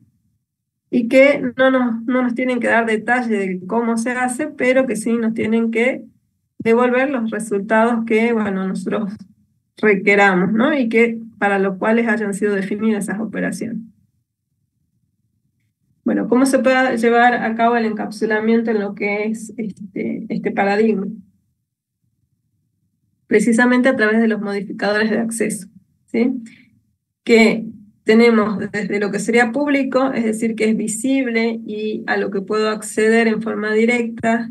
y que no nos tienen que dar detalle de cómo se hace, pero que sí nos tienen que devolver los resultados que, bueno, nosotros requeramos, ¿no? Y que para los cuales hayan sido definidas esas operaciones. Bueno, ¿cómo se puede llevar a cabo el encapsulamiento en lo que es este paradigma? Precisamente a través de los modificadores de acceso, ¿sí? Que tenemos desde lo que sería público, es decir, que es visible y a lo que puedo acceder en forma directa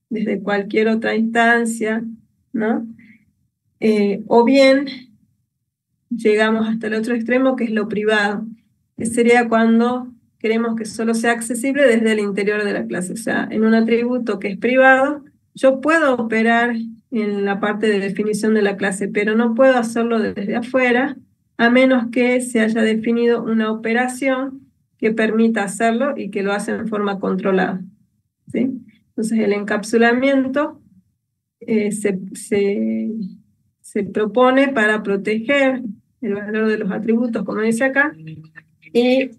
desde cualquier otra instancia, ¿no? O bien llegamos hasta el otro extremo, que es lo privado, que sería cuando queremos que solo sea accesible desde el interior de la clase. O sea, en un atributo que es privado, yo puedo operar en la parte de definición de la clase, pero no puedo hacerlo desde afuera, a menos que se haya definido una operación que permita hacerlo y que lo hace en forma controlada, ¿sí? Entonces el encapsulamiento se propone para proteger el valor de los atributos, como dice acá, y,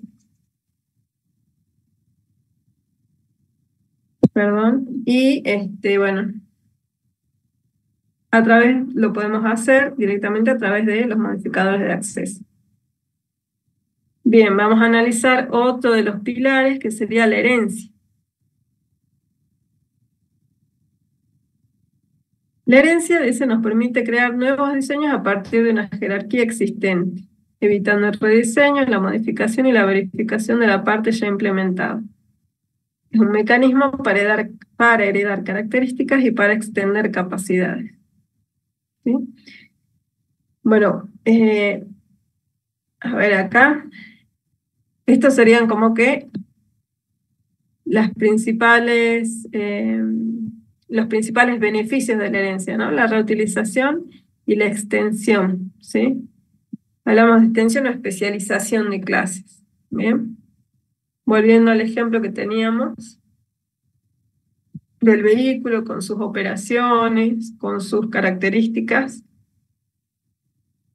bueno, lo podemos hacer directamente a través de los modificadores de acceso. Bien, vamos a analizar otro de los pilares que sería la herencia. La herencia, dice, nos permite crear nuevos diseños a partir de una jerarquía existente, evitando el rediseño, la modificación y la verificación de la parte ya implementada. Es un mecanismo para heredar características y para extender capacidades. ¿Sí? Bueno, a ver acá. Estos serían como que los principales beneficios de la herencia, ¿no? La reutilización y la extensión, ¿sí? Hablamos de extensión o especialización de clases. Bien. Volviendo al ejemplo que teníamos del vehículo con sus operaciones, con sus características,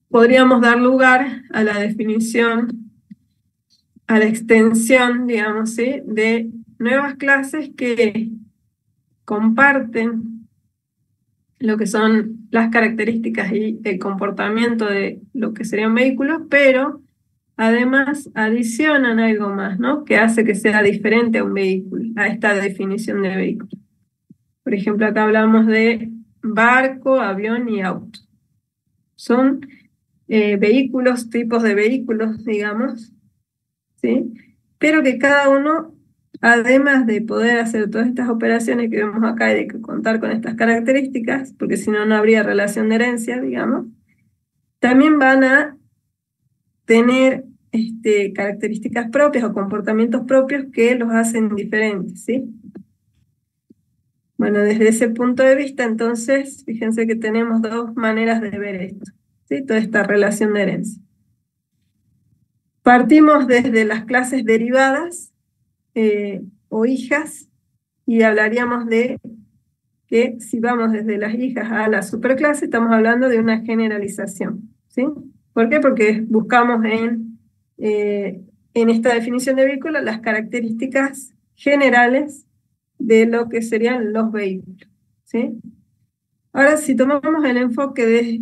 podríamos dar lugar a la definición, a la extensión, digamos, ¿sí?, de nuevas clases que comparten lo que son las características y el comportamiento de lo que serían vehículos, pero además adicionan algo más, ¿no?, que hace que sea diferente a un vehículo, a esta definición de vehículo. Por ejemplo, acá hablamos de barco, avión y auto. Son vehículos, tipos de vehículos, digamos, ¿sí? Pero que cada uno, además de poder hacer todas estas operaciones que vemos acá y de contar con estas características, porque si no, no habría relación de herencia, digamos, también van a tener características propias o comportamientos propios que los hacen diferentes, ¿sí? Bueno, desde ese punto de vista, entonces, fíjense que tenemos dos maneras de ver esto, ¿sí?, toda esta relación de herencia. Partimos desde las clases derivadas o hijas, y hablaríamos de que si vamos desde las hijas a la superclase, estamos hablando de una generalización, ¿sí? ¿Por qué? Porque buscamos en esta definición de vehículo las características generales de lo que serían los vehículos, ¿sí? Ahora, si tomamos el enfoque de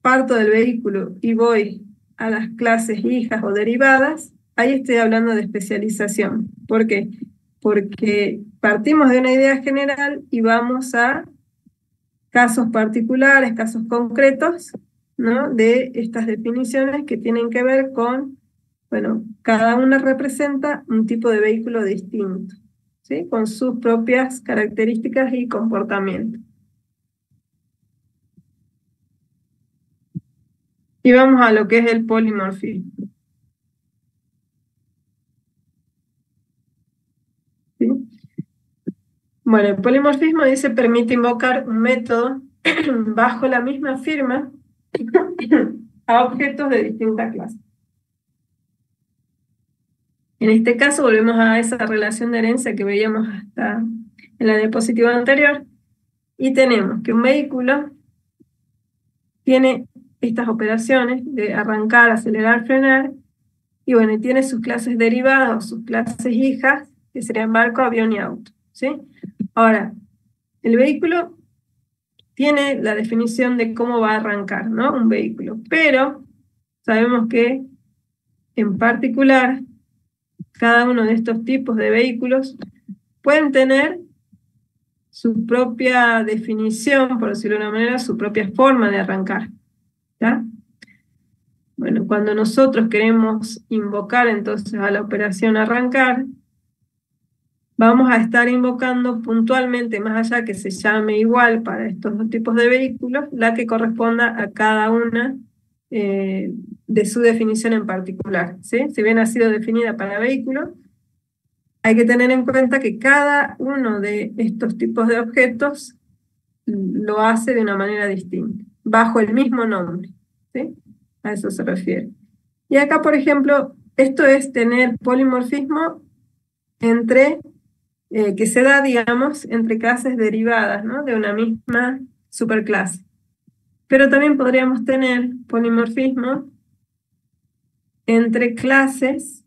parto del vehículo y voy a las clases hijas o derivadas, ahí estoy hablando de especialización. ¿Por qué? Porque partimos de una idea general y vamos a casos particulares, casos concretos, ¿no?, de estas definiciones que tienen que ver con, bueno, cada una representa un tipo de vehículo distinto, ¿sí?, con sus propias características y comportamientos. Y vamos a lo que es el polimorfismo. ¿Sí? Bueno, el polimorfismo dice permite invocar un método bajo la misma firma a objetos de distinta clase. En este caso volvemos a esa relación de herencia que veíamos hasta en la diapositiva anterior, y tenemos que un vehículo tiene estas operaciones de arrancar, acelerar, frenar, y bueno, y tiene sus clases derivadas o sus clases hijas, que serían barco, avión y auto, ¿sí? Ahora, el vehículo tiene la definición de cómo va a arrancar, ¿no?, un vehículo, pero sabemos que en particular cada uno de estos tipos de vehículos pueden tener su propia definición, por decirlo de una manera, su propia forma de arrancar, ¿ya? Bueno, cuando nosotros queremos invocar entonces a la operación arrancar, vamos a estar invocando puntualmente, más allá que se llame igual para estos dos tipos de vehículos, la que corresponda a cada una de su definición en particular, ¿sí? Si bien ha sido definida para vehículos, hay que tener en cuenta que cada uno de estos tipos de objetos lo hace de una manera distinta, bajo el mismo nombre, ¿sí? A eso se refiere. Y acá, por ejemplo, esto es tener polimorfismo entre, que se da, digamos, entre clases derivadas, ¿no?, de una misma superclase. Pero también podríamos tener polimorfismo entre clases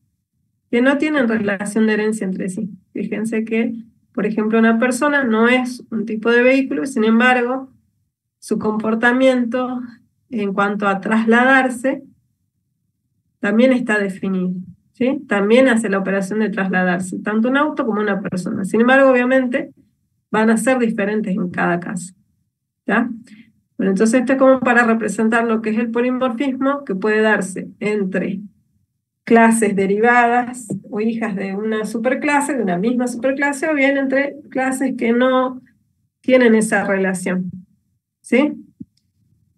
que no tienen relación de herencia entre sí. Fíjense que, por ejemplo, una persona no es un tipo de vehículo, sin embargo, su comportamiento en cuanto a trasladarse también está definido, ¿sí? También hace la operación de trasladarse, tanto un auto como una persona. Sin embargo, obviamente, van a ser diferentes en cada caso, ¿ya? Bueno, entonces esto es como para representar lo que es el polimorfismo, que puede darse entre clases derivadas o hijas de una superclase, de una misma superclase, o bien entre clases que no tienen esa relación, ¿sí?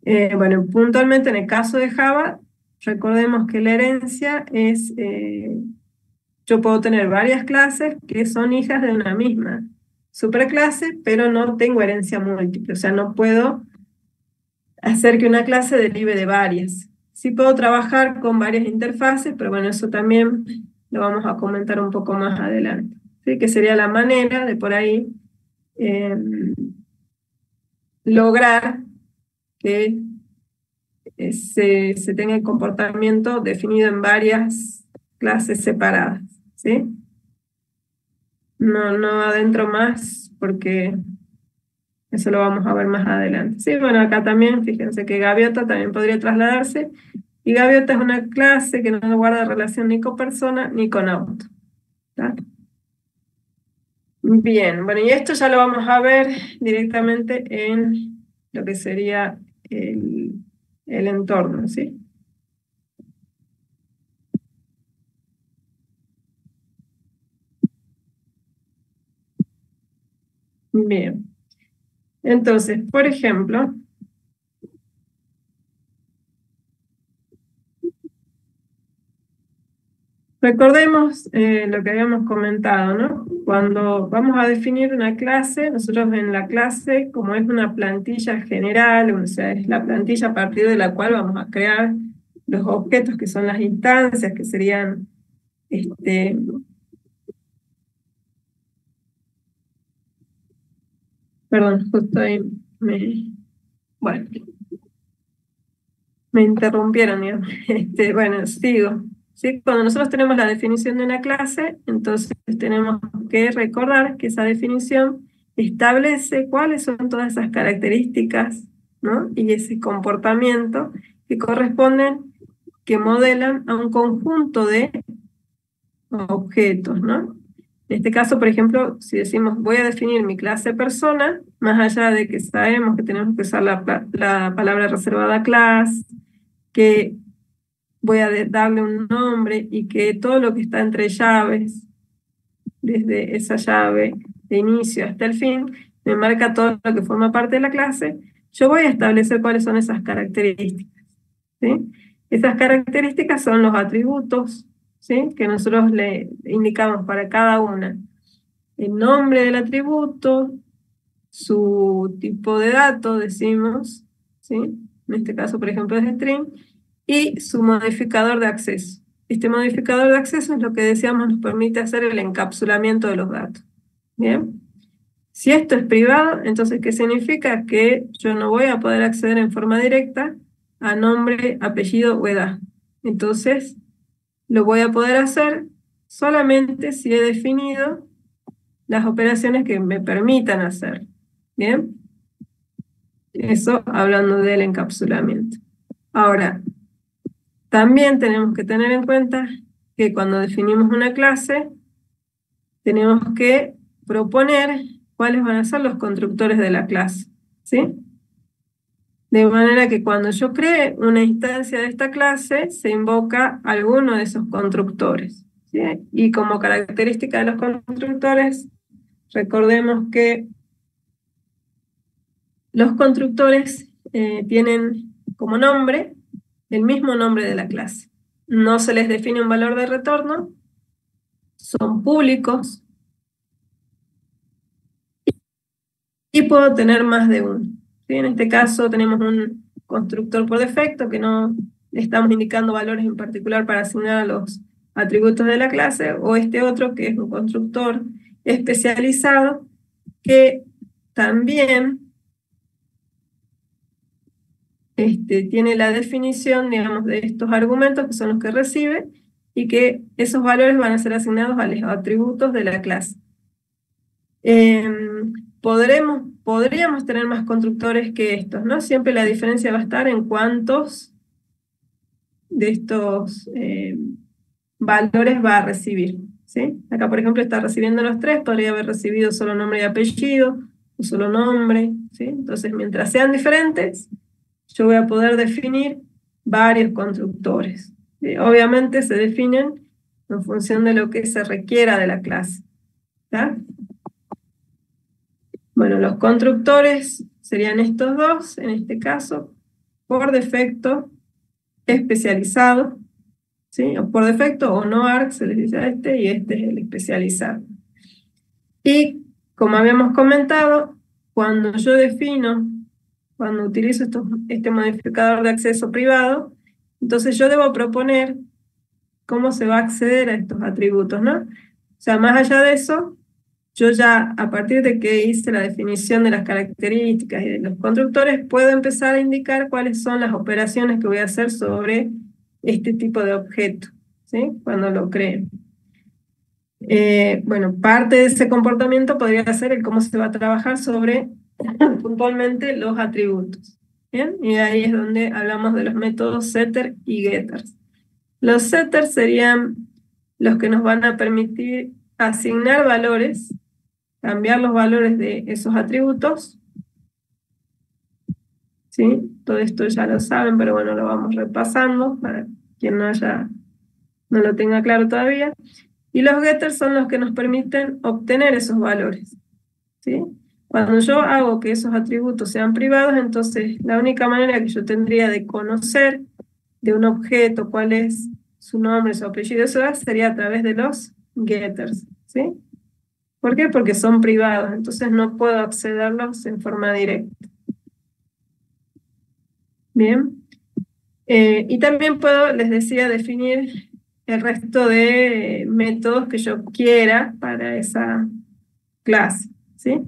Bueno, puntualmente en el caso de Java, recordemos que la herencia es, yo puedo tener varias clases que son hijas de una misma superclase, pero no tengo herencia múltiple, o sea, no puedo hacer que una clase derive de varias. Sí puedo trabajar con varias interfaces, pero bueno, eso también lo vamos a comentar un poco más adelante, ¿sí? Que sería la manera de por ahí eh, lograr que se tenga el comportamiento definido en varias clases separadas, ¿sí? No adentro más porque eso lo vamos a ver más adelante. Sí, bueno, acá también, fíjense que gaviota también podría trasladarse, y gaviota es una clase que no guarda relación ni con persona ni con auto, ¿tá? Bien, bueno, y esto ya lo vamos a ver directamente en lo que sería el entorno, ¿sí? Bien, entonces, por ejemplo, recordemos lo que habíamos comentado, ¿no? Cuando vamos a definir una clase, nosotros en la clase, como es una plantilla general, o sea, es la plantilla a partir de la cual vamos a crear los objetos que son las instancias, que serían, perdón, justo ahí bueno, me interrumpieron, digamos. Bueno, sigo. ¿Sí? Cuando nosotros tenemos la definición de una clase, entonces tenemos que recordar que esa definición establece cuáles son todas esas características, ¿no? Y ese comportamiento que corresponden, que modelan a un conjunto de objetos, ¿no? En este caso, por ejemplo, si decimos voy a definir mi clase persona, más allá de que sabemos que tenemos que usar la palabra reservada class, que voy a darle un nombre y que todo lo que está entre llaves, desde esa llave de inicio hasta el fin, me marca todo lo que forma parte de la clase, yo voy a establecer cuáles son esas características, ¿sí? Esas características son los atributos, ¿sí? Que nosotros le indicamos para cada una. El nombre del atributo, su tipo de dato, decimos, ¿sí? En este caso, por ejemplo, es string, y su modificador de acceso. Este modificador de acceso es lo que decíamos nos permite hacer el encapsulamiento de los datos. Bien. Si esto es privado, entonces, ¿qué significa? Que yo no voy a poder acceder en forma directa a nombre, apellido o edad. Entonces, lo voy a poder hacer solamente si he definido las operaciones que me permitan hacer. Bien. Eso hablando del encapsulamiento. Ahora, también tenemos que tener en cuenta que cuando definimos una clase, tenemos que proponer cuáles van a ser los constructores de la clase, ¿sí? De manera que cuando yo cree una instancia de esta clase, se invoca alguno de esos constructores, ¿sí? Y como característica de los constructores, recordemos que los constructores tienen como nombre el mismo nombre de la clase. No se les define un valor de retorno, son públicos y puedo tener más de uno, ¿sí? En este caso tenemos un constructor por defecto que no estamos indicando valores en particular para asignar a los atributos de la clase, o este otro que es un constructor especializado que también tiene la definición, digamos, de estos argumentos que son los que recibe, y que esos valores van a ser asignados a los atributos de la clase. Podríamos tener más constructores que estos, ¿no? Siempre la diferencia va a estar en cuántos de estos valores va a recibir, ¿sí? Acá, por ejemplo, está recibiendo los 3, podría haber recibido solo nombre y apellido, o solo nombre, ¿sí? Entonces, mientras sean diferentes, yo voy a poder definir varios constructores. Obviamente se definen en función de lo que se requiera de la clase, ¿tá? Bueno, los constructores serían estos dos, en este caso, por defecto, especializado, ¿sí? O por defecto, o no ARC, se les dice a este, y este es el especializado. Y como habíamos comentado, cuando yo defino, cuando utilizo este modificador de acceso privado, entonces yo debo proponer cómo se va a acceder a estos atributos, ¿no? O sea, más allá de eso, yo ya, a partir de que hice la definición de las características y de los constructores, puedo empezar a indicar cuáles son las operaciones que voy a hacer sobre este tipo de objeto, ¿sí? Cuando lo creen. Bueno, parte de ese comportamiento podría ser el cómo se va a trabajar sobre puntualmente los atributos. ¿Bien? Y ahí es donde hablamos de los métodos setter y getters. Los setters serían los que nos van a permitir asignar valores, cambiar los valores de esos atributos. ¿Sí? Todo esto ya lo saben, pero bueno, lo vamos repasando para quien no lo tenga claro todavía. Y los getters son los que nos permiten obtener esos valores, ¿sí? Cuando yo hago que esos atributos sean privados, entonces la única manera que yo tendría de conocer de un objeto cuál es su nombre, su apellido, eso sería a través de los getters, ¿sí? ¿Por qué? Porque son privados, entonces no puedo accederlos en forma directa. Bien. Y también puedo, les decía, definir el resto de métodos que yo quiera para esa clase, ¿sí?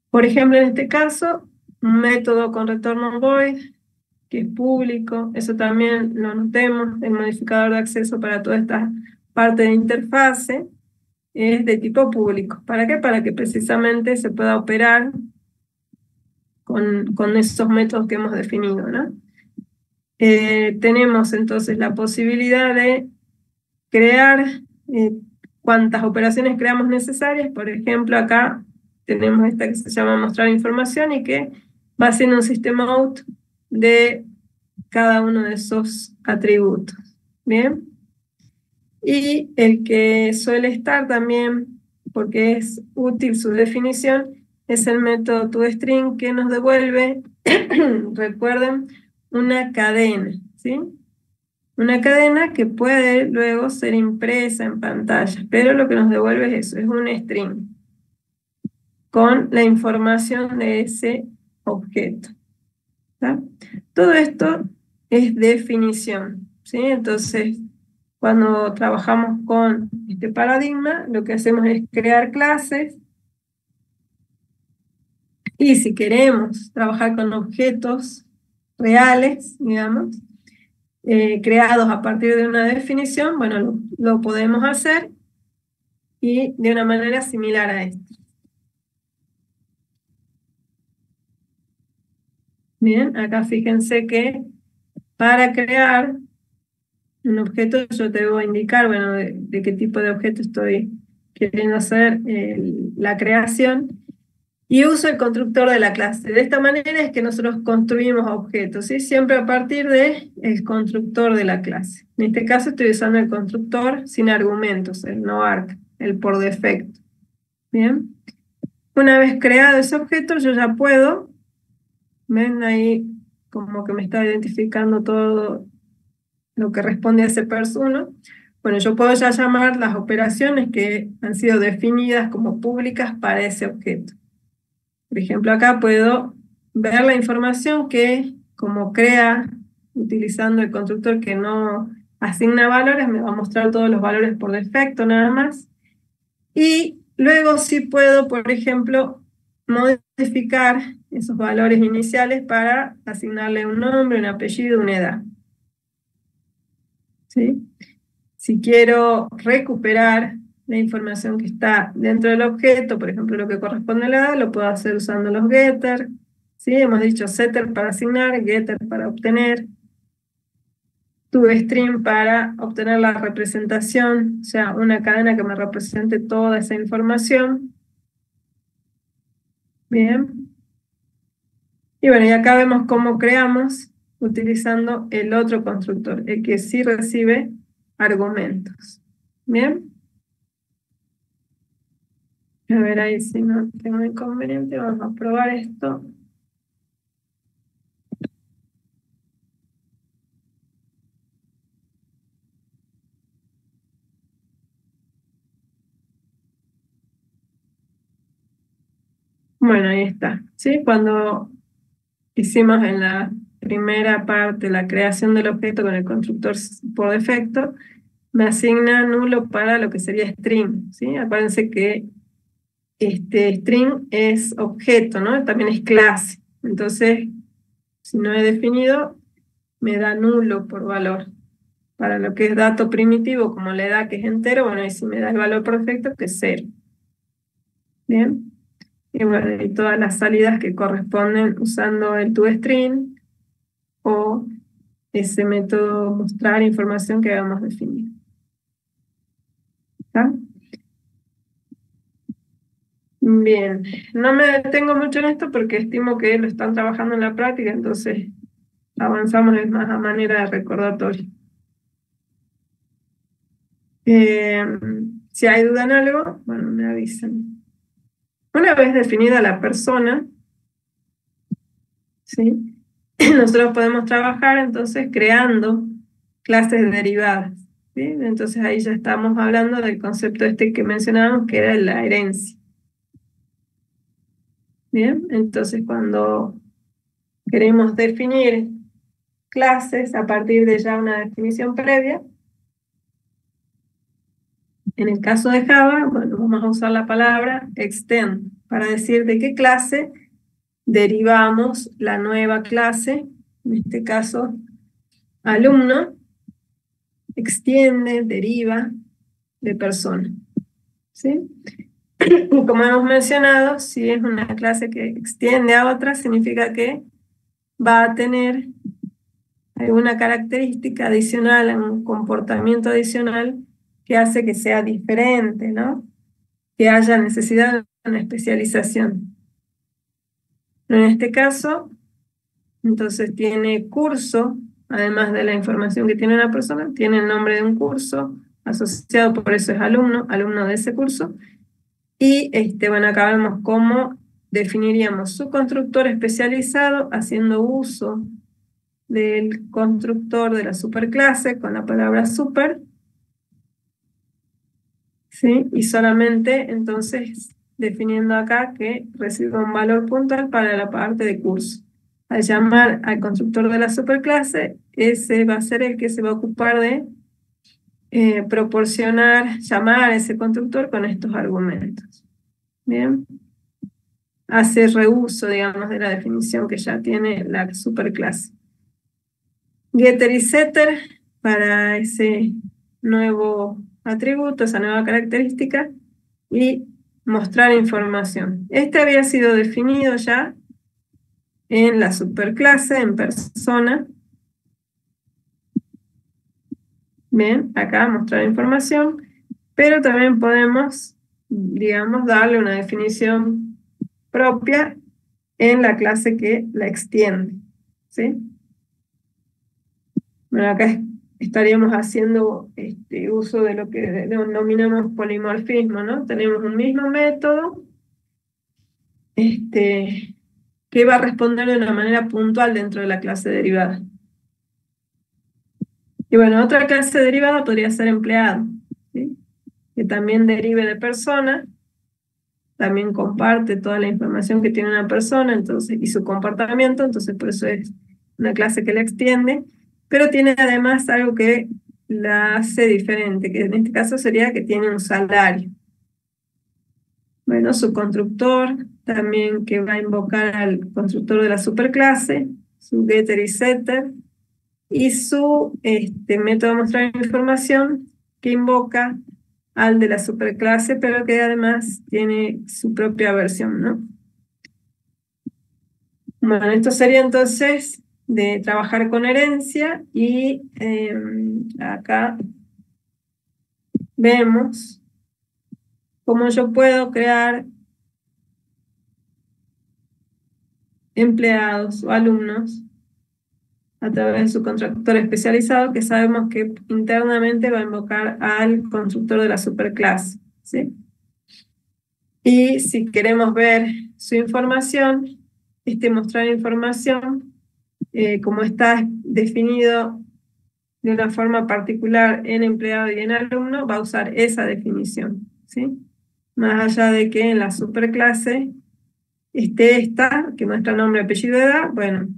Por ejemplo, en este caso, un método con retorno void, que es público, eso también lo notemos, el modificador de acceso para toda esta parte de interfase es de tipo público. ¿Para qué? Para que precisamente se pueda operar con esos métodos que hemos definido, ¿no? Tenemos entonces la posibilidad de crear cuantas operaciones creamos necesarias. Por ejemplo, acá tenemos esta que se llama mostrar información y que va haciendo un sistema out de cada uno de esos atributos. Bien. Y el que suele estar también, porque es útil su definición, es el método toString que nos devuelve, recuerden, una cadena, ¿sí? Una cadena que puede luego ser impresa en pantalla, pero lo que nos devuelve es eso, es un string con la información de ese objeto. ¿Tá? Todo esto es definición, ¿sí? Entonces, cuando trabajamos con este paradigma, lo que hacemos es crear clases y si queremos trabajar con objetos reales, digamos, creados a partir de una definición, bueno, lo podemos hacer y de una manera similar a esta. Bien, acá fíjense que para crear un objeto yo te debo indicar, bueno, de qué tipo de objeto estoy queriendo hacer la creación y uso el constructor de la clase. De esta manera es que nosotros construimos objetos, ¿sí? Siempre a partir del constructor de la clase. En este caso estoy usando el constructor sin argumentos, el no arc, el por defecto. Bien. Una vez creado ese objeto, yo ya puedo, ven ahí como que me está identificando todo lo que responde a ese perso1. Bueno, yo puedo ya llamar las operaciones que han sido definidas como públicas para ese objeto. Por ejemplo, acá puedo ver la información que, como crea, utilizando el constructor que no asigna valores, me va a mostrar todos los valores por defecto nada más. Y luego sí puedo, por ejemplo, modificar esos valores iniciales para asignarle un nombre, un apellido, una edad. ¿Sí? Si quiero recuperar la información que está dentro del objeto, por ejemplo, lo que corresponde a la edad, lo puedo hacer usando los getter. ¿Sí? Hemos dicho setter para asignar, getter para obtener. toString para obtener la representación, o sea, una cadena que me represente toda esa información. Bien. Y bueno, y acá vemos cómo creamos utilizando el otro constructor, el que sí recibe argumentos. Bien. A ver ahí si no tengo inconveniente, vamos a probar esto. Bueno, ahí está, ¿sí? Cuando hicimos en la primera parte la creación del objeto con el constructor por defecto, me asigna nulo para lo que sería string, ¿sí? Acuérdense que string es objeto, ¿no? También es clase. Entonces, si no he definido, me da nulo por valor. Para lo que es dato primitivo, como la edad que es entero, bueno, y si me da el valor perfecto, que es 0. Bien. Y bueno, y todas las salidas que corresponden usando el toString o ese método mostrar información que habíamos definido. ¿Está? Bien, no me detengo mucho en esto porque estimo que lo están trabajando en la práctica, entonces avanzamos es más a manera de recordatorio. Si hay duda en algo, bueno, me avisan. Una vez definida la persona, ¿sí? Nosotros podemos trabajar entonces creando clases derivadas, ¿sí? Entonces ahí ya estamos hablando del concepto este que mencionábamos, que era la herencia. Bien, entonces cuando queremos definir clases a partir de ya una definición previa, en el caso de Java, bueno, vamos a usar la palabra extend para decir de qué clase derivamos la nueva clase, en este caso alumno, extiende, deriva de persona, ¿sí? Y como hemos mencionado, si es una clase que extiende a otra, significa que va a tener alguna característica adicional, un comportamiento adicional que hace que sea diferente, ¿no? Que haya necesidad de una especialización. En este caso, entonces tiene curso, además de la información que tiene una persona, tiene el nombre de un curso asociado, por eso es alumno, alumno de ese curso. Y bueno, acá vemos cómo definiríamos su constructor especializado haciendo uso del constructor de la superclase con la palabra super, ¿sí? Y solamente entonces definiendo acá que recibe un valor puntual para la parte de curso. Al llamar al constructor de la superclase, ese va a ser el que se va a ocupar de proporcionar, llamar a ese constructor con estos argumentos. Bien. Hace reuso, digamos, de la definición que ya tiene la superclase. Getter y setter para ese nuevo atributo, esa nueva característica, y mostrar información. Este había sido definido ya en la superclase, en persona. Bien, acá mostrar información, pero también podemos, digamos, darle una definición propia en la clase que la extiende, ¿sí? Bueno, acá estaríamos haciendo uso de lo que denominamos polimorfismo, ¿no? Tenemos un mismo método que va a responder de una manera puntual dentro de la clase derivada. Y bueno, otra clase derivada podría ser empleado, ¿sí? Que también derive de persona, también comparte toda la información que tiene una persona, entonces, y su comportamiento, entonces por eso es una clase que la extiende, pero tiene además algo que la hace diferente, que en este caso sería que tiene un salario. Bueno, su constructor también que va a invocar al constructor de la superclase, su getter y setter, y su método de mostrar información que invoca al de la superclase, pero que además tiene su propia versión, ¿no? Bueno, esto sería entonces de trabajar con herencia y acá vemos cómo yo puedo crear empleados o alumnos a través de su constructor especializado, que sabemos que internamente va a invocar al constructor de la superclase, ¿sí? Y si queremos ver su información, mostrar información, como está definido de una forma particular en empleado y en alumno, va a usar esa definición, ¿sí? Más allá de que en la superclase esté esta, que muestra nombre, apellido, edad, bueno,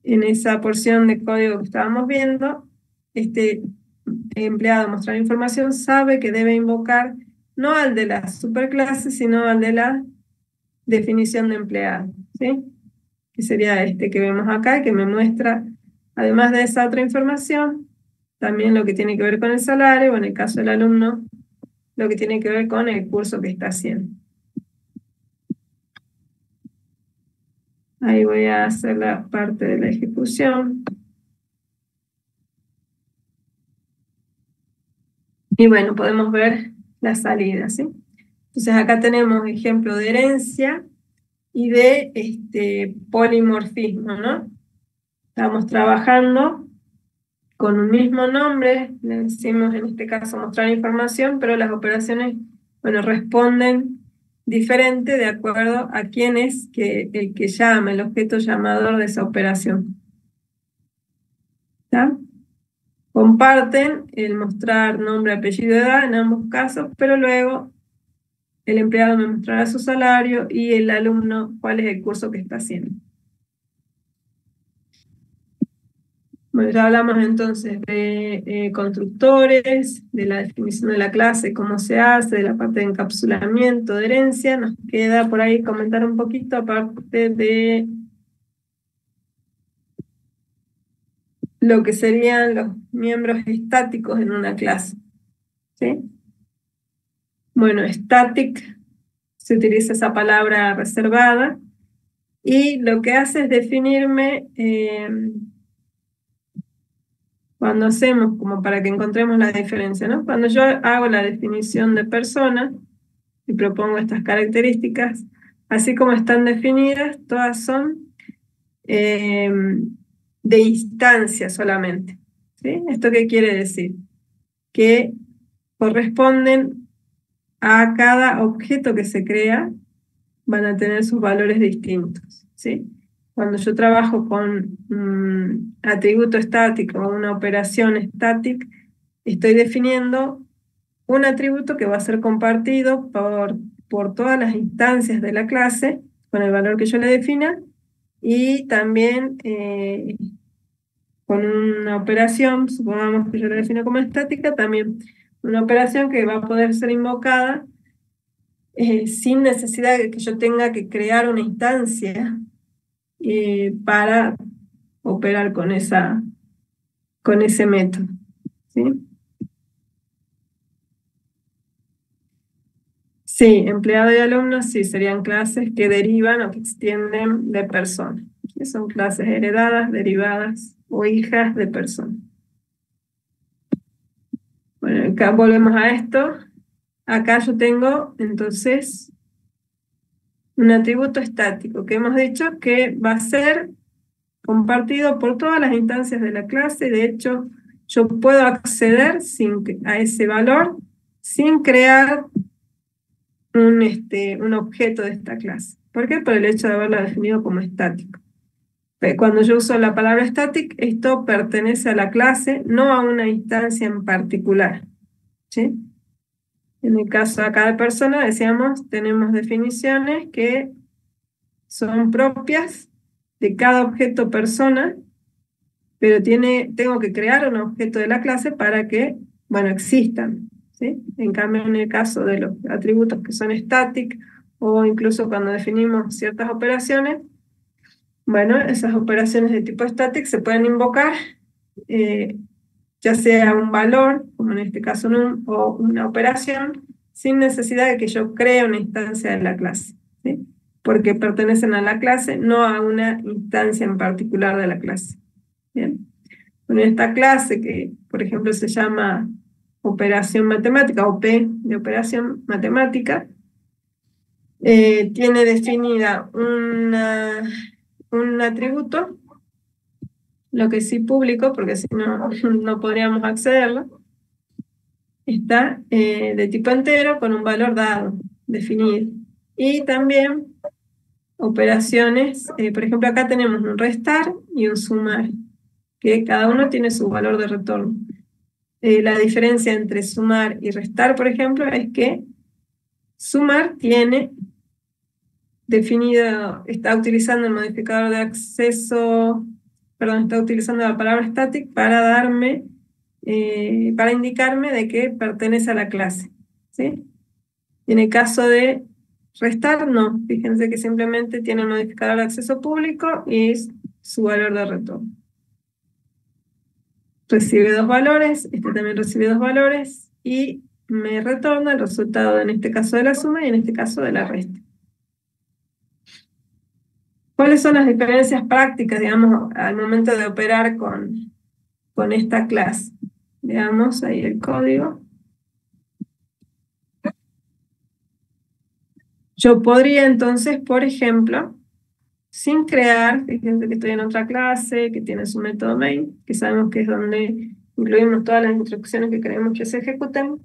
en esa porción de código que estábamos viendo, este empleado mostrar información sabe que debe invocar no al de la superclase, sino al de la definición de empleado, ¿sí? Que sería este que vemos acá, que me muestra, además de esa otra información, también lo que tiene que ver con el salario, o en el caso del alumno, lo que tiene que ver con el curso que está haciendo. Ahí voy a hacer la parte de la ejecución. Y bueno, podemos ver la salida, ¿sí? Entonces acá tenemos ejemplo de herencia y de polimorfismo, ¿no? Estamos trabajando con un mismo nombre, le decimos en este caso mostrar información, pero las operaciones, bueno, responden diferente de acuerdo a quién es el que llama, el objeto llamador de esa operación. ¿Está? Comparten el mostrar nombre, apellido, edad en ambos casos, pero luego el empleado me mostrará su salario y el alumno cuál es el curso que está haciendo. Bueno, ya hablamos entonces de constructores, de la definición de la clase, cómo se hace, de la parte de encapsulamiento, de herencia. Nos queda por ahí comentar un poquito aparte de lo que serían los miembros estáticos en una clase, ¿sí? Bueno, static, se utiliza esa palabra reservada, y lo que hace es definirme, cuando hacemos, como para que encontremos la diferencia, ¿no? Cuando yo hago la definición de persona y propongo estas características, así como están definidas, todas son de instancia solamente, ¿sí? ¿Esto qué quiere decir? Que corresponden a cada objeto que se crea, van a tener sus valores distintos, ¿sí? Cuando yo trabajo con un atributo estático o una operación estática, estoy definiendo un atributo que va a ser compartido por todas las instancias de la clase con el valor que yo le defina, y también con una operación, supongamos que yo la defino como estática, también una operación que va a poder ser invocada sin necesidad de que yo tenga que crear una instancia para operar con ese método, ¿sí? Sí, empleado y alumno sí serían clases que derivan o que extienden de persona, que son clases heredadas, derivadas o hijas de persona. Bueno, acá volvemos a esto. Acá yo tengo entonces un atributo estático que hemos dicho que va a ser compartido por todas las instancias de la clase. De hecho, yo puedo acceder a ese valor sin crear un objeto de esta clase. ¿Por qué? Por el hecho de haberla definido como estático. Cuando yo uso la palabra static, esto pertenece a la clase, no a una instancia en particular, ¿sí? En el caso acá de persona, decíamos, tenemos definiciones que son propias de cada objeto persona, pero tengo que crear un objeto de la clase para que, bueno, existan, ¿sí? En cambio, en el caso de los atributos que son static, o incluso cuando definimos ciertas operaciones, bueno, esas operaciones de tipo static se pueden invocar, ya sea un valor, como en este caso o una operación, sin necesidad de que yo cree una instancia de la clase, ¿sí? porque pertenecen a la clase, no a una instancia en particular de la clase. Bien. Bueno, esta clase que, por ejemplo, se llama operación matemática, OP de operación matemática, tiene definida un atributo, lo que sí público, porque si no, no podríamos accederlo, está de tipo entero con un valor dado, definido. Y también operaciones, por ejemplo, acá tenemos un restar y un sumar, que cada uno tiene su valor de retorno. La diferencia entre sumar y restar, por ejemplo, es que sumar tiene definido, está utilizando el modificador de acceso, perdón, está utilizando la palabra static para darme, para indicarme de que pertenece a la clase, ¿sí? Y en el caso de restar, no. Fíjense que simplemente tiene el modificador de acceso público y es su valor de retorno. Recibe dos valores, este también recibe dos valores y me retorna el resultado, en este caso de la suma y en este caso de la resta. ¿Cuáles son las diferencias prácticas, digamos, al momento de operar con esta clase? Veamos ahí el código. Yo podría entonces, por ejemplo, sin crear, fíjense que estoy en otra clase, que tiene su método main, que sabemos que es donde incluimos todas las instrucciones que queremos que se ejecuten.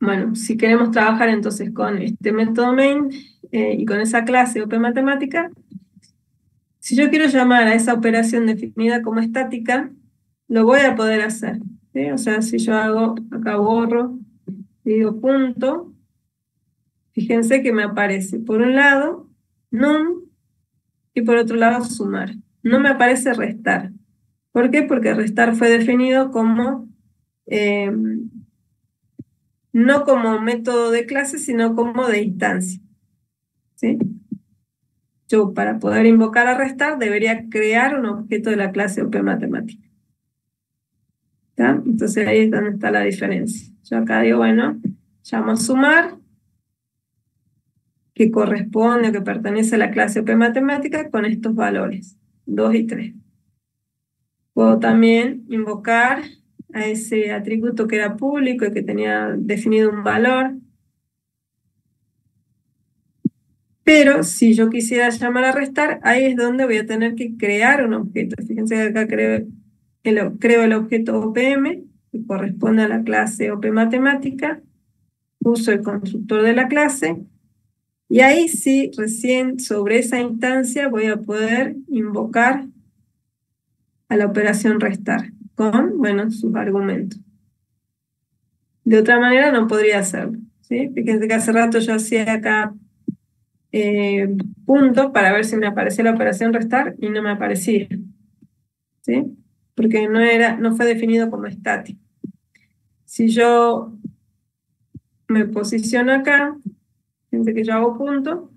Bueno, si queremos trabajar entonces con este método main y con esa clase OP matemática, si yo quiero llamar a esa operación definida como estática, lo voy a poder hacer, ¿sí? O sea, si yo hago, acá borro, digo punto, fíjense que me aparece por un lado num y por otro lado sumar. No me aparece restar. ¿Por qué? Porque restar fue definido como no como método de clase, sino como de instancia, ¿sí? Yo, para poder invocar a restar, debería crear un objeto de la clase OP matemática. ¿Está? Entonces ahí es donde está la diferencia. Yo acá digo, bueno, llamo sumar, que corresponde o que pertenece a la clase OP matemática con estos valores, 2 y 3. Puedo también invocar a ese atributo que era público y que tenía definido un valor. Pero si yo quisiera llamar a restar, ahí es donde voy a tener que crear un objeto. Fíjense que acá creo el objeto OPM, que corresponde a la clase OP matemática. Uso el constructor de la clase. Y ahí sí, recién sobre esa instancia voy a poder invocar a la operación restar con, bueno, sus argumentos. De otra manera no podría hacerlo, ¿sí? Fíjense que hace rato yo hacía acá punto para ver si me aparecía la operación restar y no me aparecía, ¿sí? Porque no fue definido como estático. Si yo me posiciono acá, fíjense que yo hago punto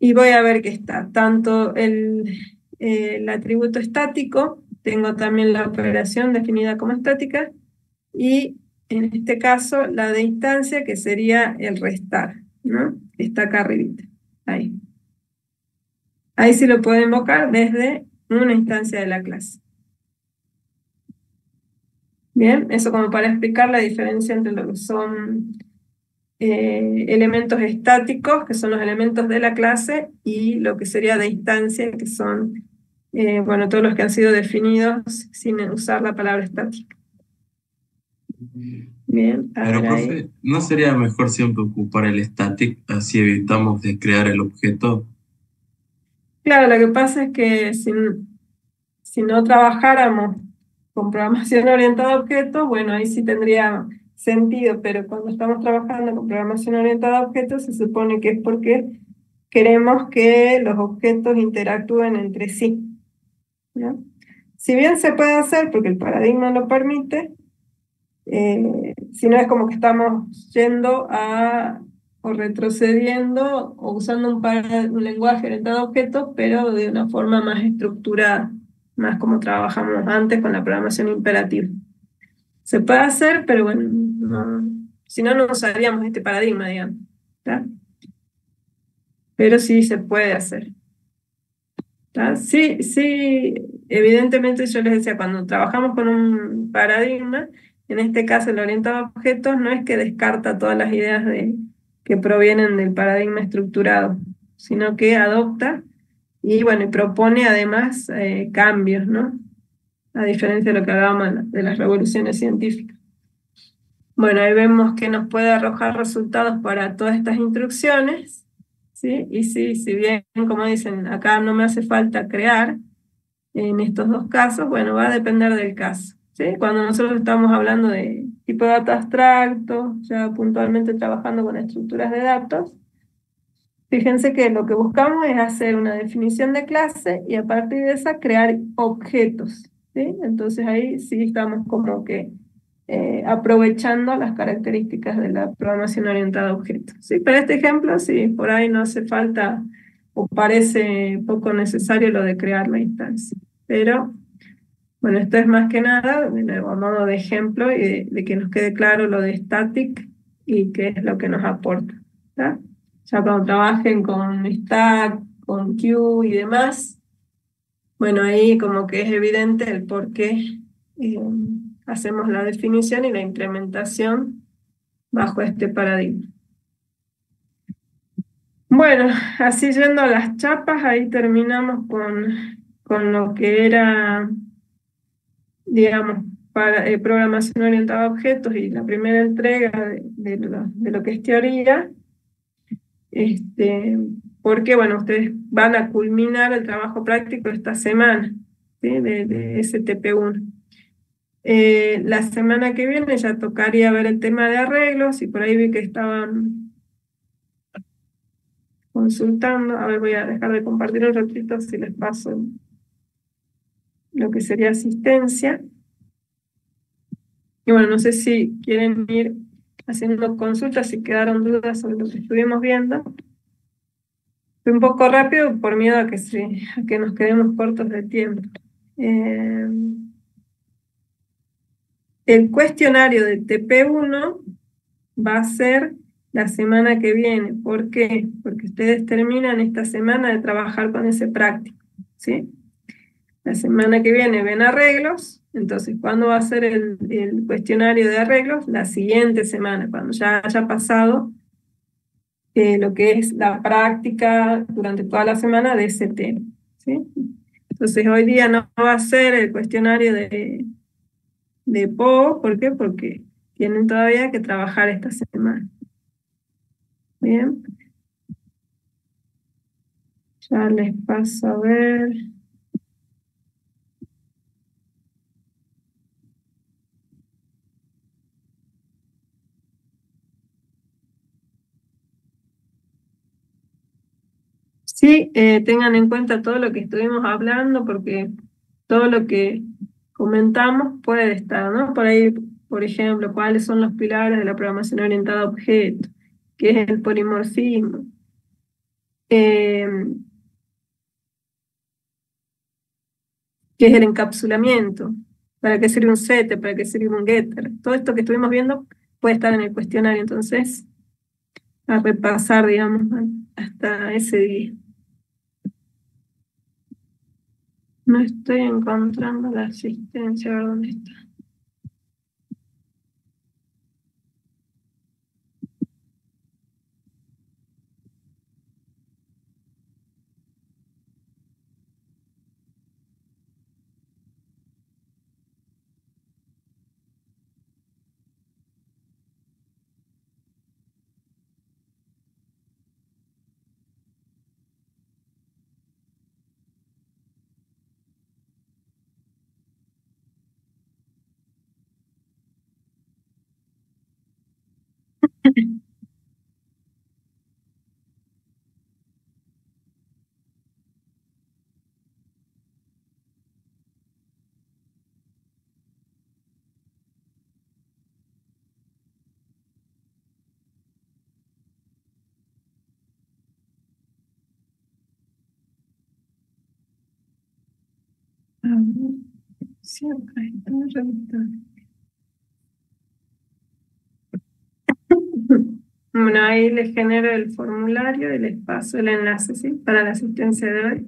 y voy a ver que está tanto el atributo estático, tengo también la operación definida como estática y en este caso la de instancia, que sería el restar, ¿no? Está acá arribita, ahí. Ahí sí lo puedo invocar desde una instancia de la clase. Bien, eso como para explicar la diferencia entre lo que son elementos estáticos, que son los elementos de la clase, y lo que sería de instancia, que son, bueno, todos los que han sido definidos sin usar la palabra estática. Bien, a Pero, ver ahí. profe, ¿no sería mejor siempre ocupar el static, así evitamos de crear el objeto? Claro, lo que pasa es que si no trabajáramos con programación orientada a objetos, bueno, ahí sí tendría sentido, pero cuando estamos trabajando con programación orientada a objetos, se supone que es porque queremos que los objetos interactúen entre sí, ¿no? Si bien se puede hacer, porque el paradigma lo permite, si no es como que estamos yendo a, o retrocediendo, o usando un lenguaje orientado a objetos, pero de una forma más estructurada, más como trabajamos antes con la programación imperativa. Se puede hacer, pero bueno, si no, no usaríamos este paradigma, digamos. ¿Está? Pero sí se puede hacer. ¿Está? Sí, sí, evidentemente yo les decía, cuando trabajamos con un paradigma, en este caso el orientado a objetos, no es que descarta todas las ideas que provienen del paradigma estructurado, sino que adopta y bueno, y propone además cambios, ¿no? A diferencia de lo que hablábamos de las revoluciones científicas. Bueno, ahí vemos que nos puede arrojar resultados para todas estas instrucciones, ¿sí? Y sí, si bien, como dicen, acá no me hace falta crear, en estos dos casos, bueno, va a depender del caso, ¿sí? Cuando nosotros estamos hablando de tipo de datos abstractos, ya puntualmente trabajando con estructuras de datos, fíjense que lo que buscamos es hacer una definición de clase y a partir de esa crear objetos, ¿sí? Entonces ahí sí estamos como que aprovechando las características de la programación orientada a objetos, ¿sí? Para este ejemplo, sí, por ahí no hace falta o parece poco necesario lo de crear la instancia. Pero, bueno, esto es más que nada, de nuevo, a modo de ejemplo y de que nos quede claro lo de static y qué es lo que nos aporta, ¿tá? Ya cuando trabajen con stack, con queue y demás, bueno, ahí como que es evidente el por qué hacemos la definición y la implementación bajo este paradigma. Bueno, así yendo a las chapas, ahí terminamos con lo que era, digamos, programación orientada a objetos y la primera entrega de lo que es teoría. Porque, bueno, ustedes van a culminar el trabajo práctico esta semana, ¿sí? de STP1. La semana que viene ya tocaría ver el tema de arreglos y por ahí vi que estaban consultando. A ver, voy a dejar de compartir un ratito si les paso lo que sería asistencia. Y bueno, no sé si quieren ir haciendo consultas, si quedaron dudas sobre lo que estuvimos viendo. Fue un poco rápido por miedo a que nos quedemos cortos de tiempo. El cuestionario de TP1 va a ser la semana que viene. ¿Por qué? Porque ustedes terminan esta semana de trabajar con ese práctico, ¿sí? La semana que viene ven arreglos, entonces ¿cuándo va a ser el cuestionario de arreglos? La siguiente semana, cuando ya haya pasado lo que es la práctica durante toda la semana de ese tema, ¿sí? Entonces hoy día no va a ser el cuestionario de PO, ¿por qué? Porque tienen todavía que trabajar esta semana. Bien, ya les paso a ver. Sí, tengan en cuenta todo lo que estuvimos hablando, porque todo lo que comentamos puede estar, ¿no? Por ahí, por ejemplo, cuáles son los pilares de la programación orientada a objetos, qué es el polimorfismo, eh, qué es el encapsulamiento, para qué sirve un setter, para qué sirve un getter. Todo esto que estuvimos viendo puede estar en el cuestionario, entonces, a repasar, digamos, hasta ese día. No estoy encontrando la asistencia, a ver dónde está. A ver, sí, acá está la revista. Bueno, ahí les genero el formulario y les paso el enlace, ¿sí? Para la asistencia de hoy.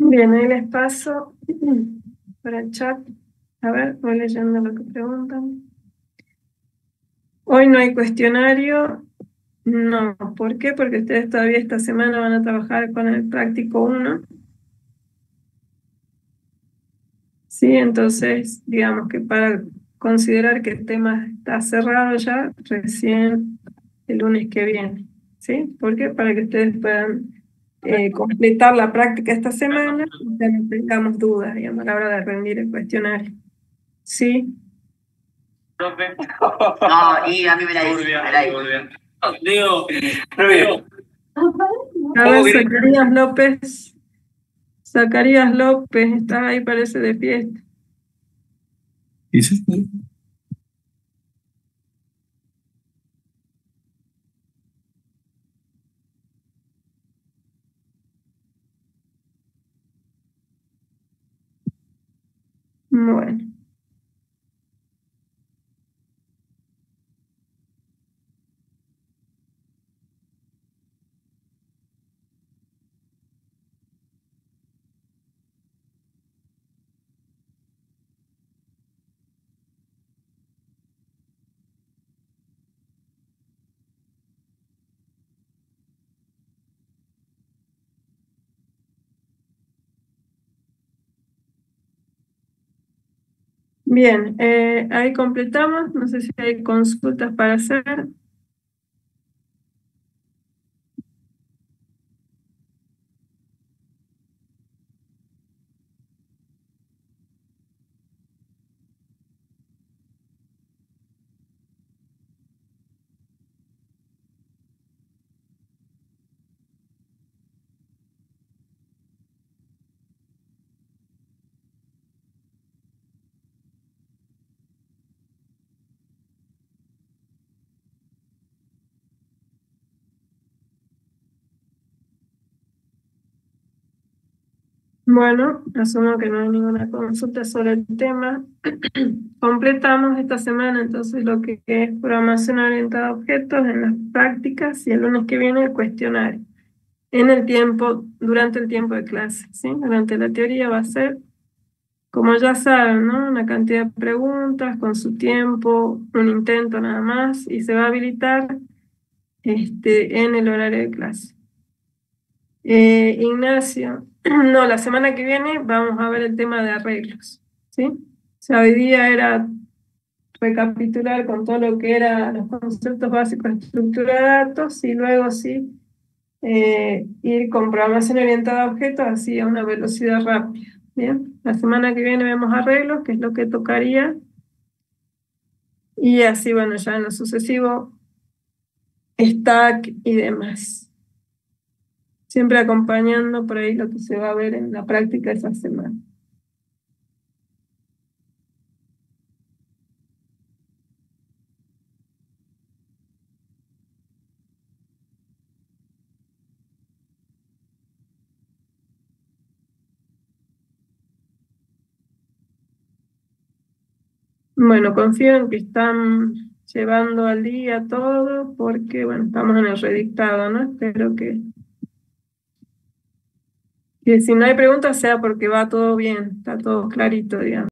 Bien, ahí les paso para el chat. A ver, voy leyendo lo que preguntan. Hoy no hay cuestionario. No, ¿por qué? Porque ustedes todavía esta semana van a trabajar con el práctico 1. Sí, entonces, digamos que para considerar que el tema está cerrado ya, recién el lunes que viene. ¿Sí? ¿Por qué? Para que ustedes puedan completar la práctica esta semana y ya no tengamos dudas, digamos, a la hora de rendir el cuestionario. ¿Sí? Profe. No, y a mí me la dice. Digo, profe. A ver, Zacarías López. Zacarías López, estás ahí, parece de fiesta. ¿Y sí? Bueno. Bien, ahí completamos. No sé si hay consultas para hacer. Bueno, asumo que no hay ninguna consulta sobre el tema. Completamos esta semana entonces lo que es programación orientada a objetos en las prácticas y el lunes que viene el cuestionario. En el tiempo, durante el tiempo de clase, ¿sí? Durante la teoría va a ser, como ya saben, ¿no? Una cantidad de preguntas con su tiempo, un intento nada más, y se va a habilitar en el horario de clase. Ignacio, no, la semana que viene vamos a ver el tema de arreglos, ¿sí? O sea, hoy día era recapitular con todo lo que eran los conceptos básicos de estructura de datos y luego sí ir con programación orientada a objetos así a una velocidad rápida. Bien, la semana que viene vemos arreglos, que es lo que tocaría, y así, bueno, ya en lo sucesivo, stack y demás. Siempre acompañando por ahí lo que se va a ver en la práctica esa semana. Bueno, confío en que están llevando al día todo, porque, bueno, estamos en el redictado, ¿no? Espero que si no hay preguntas sea porque va todo bien, está todo clarito, digamos.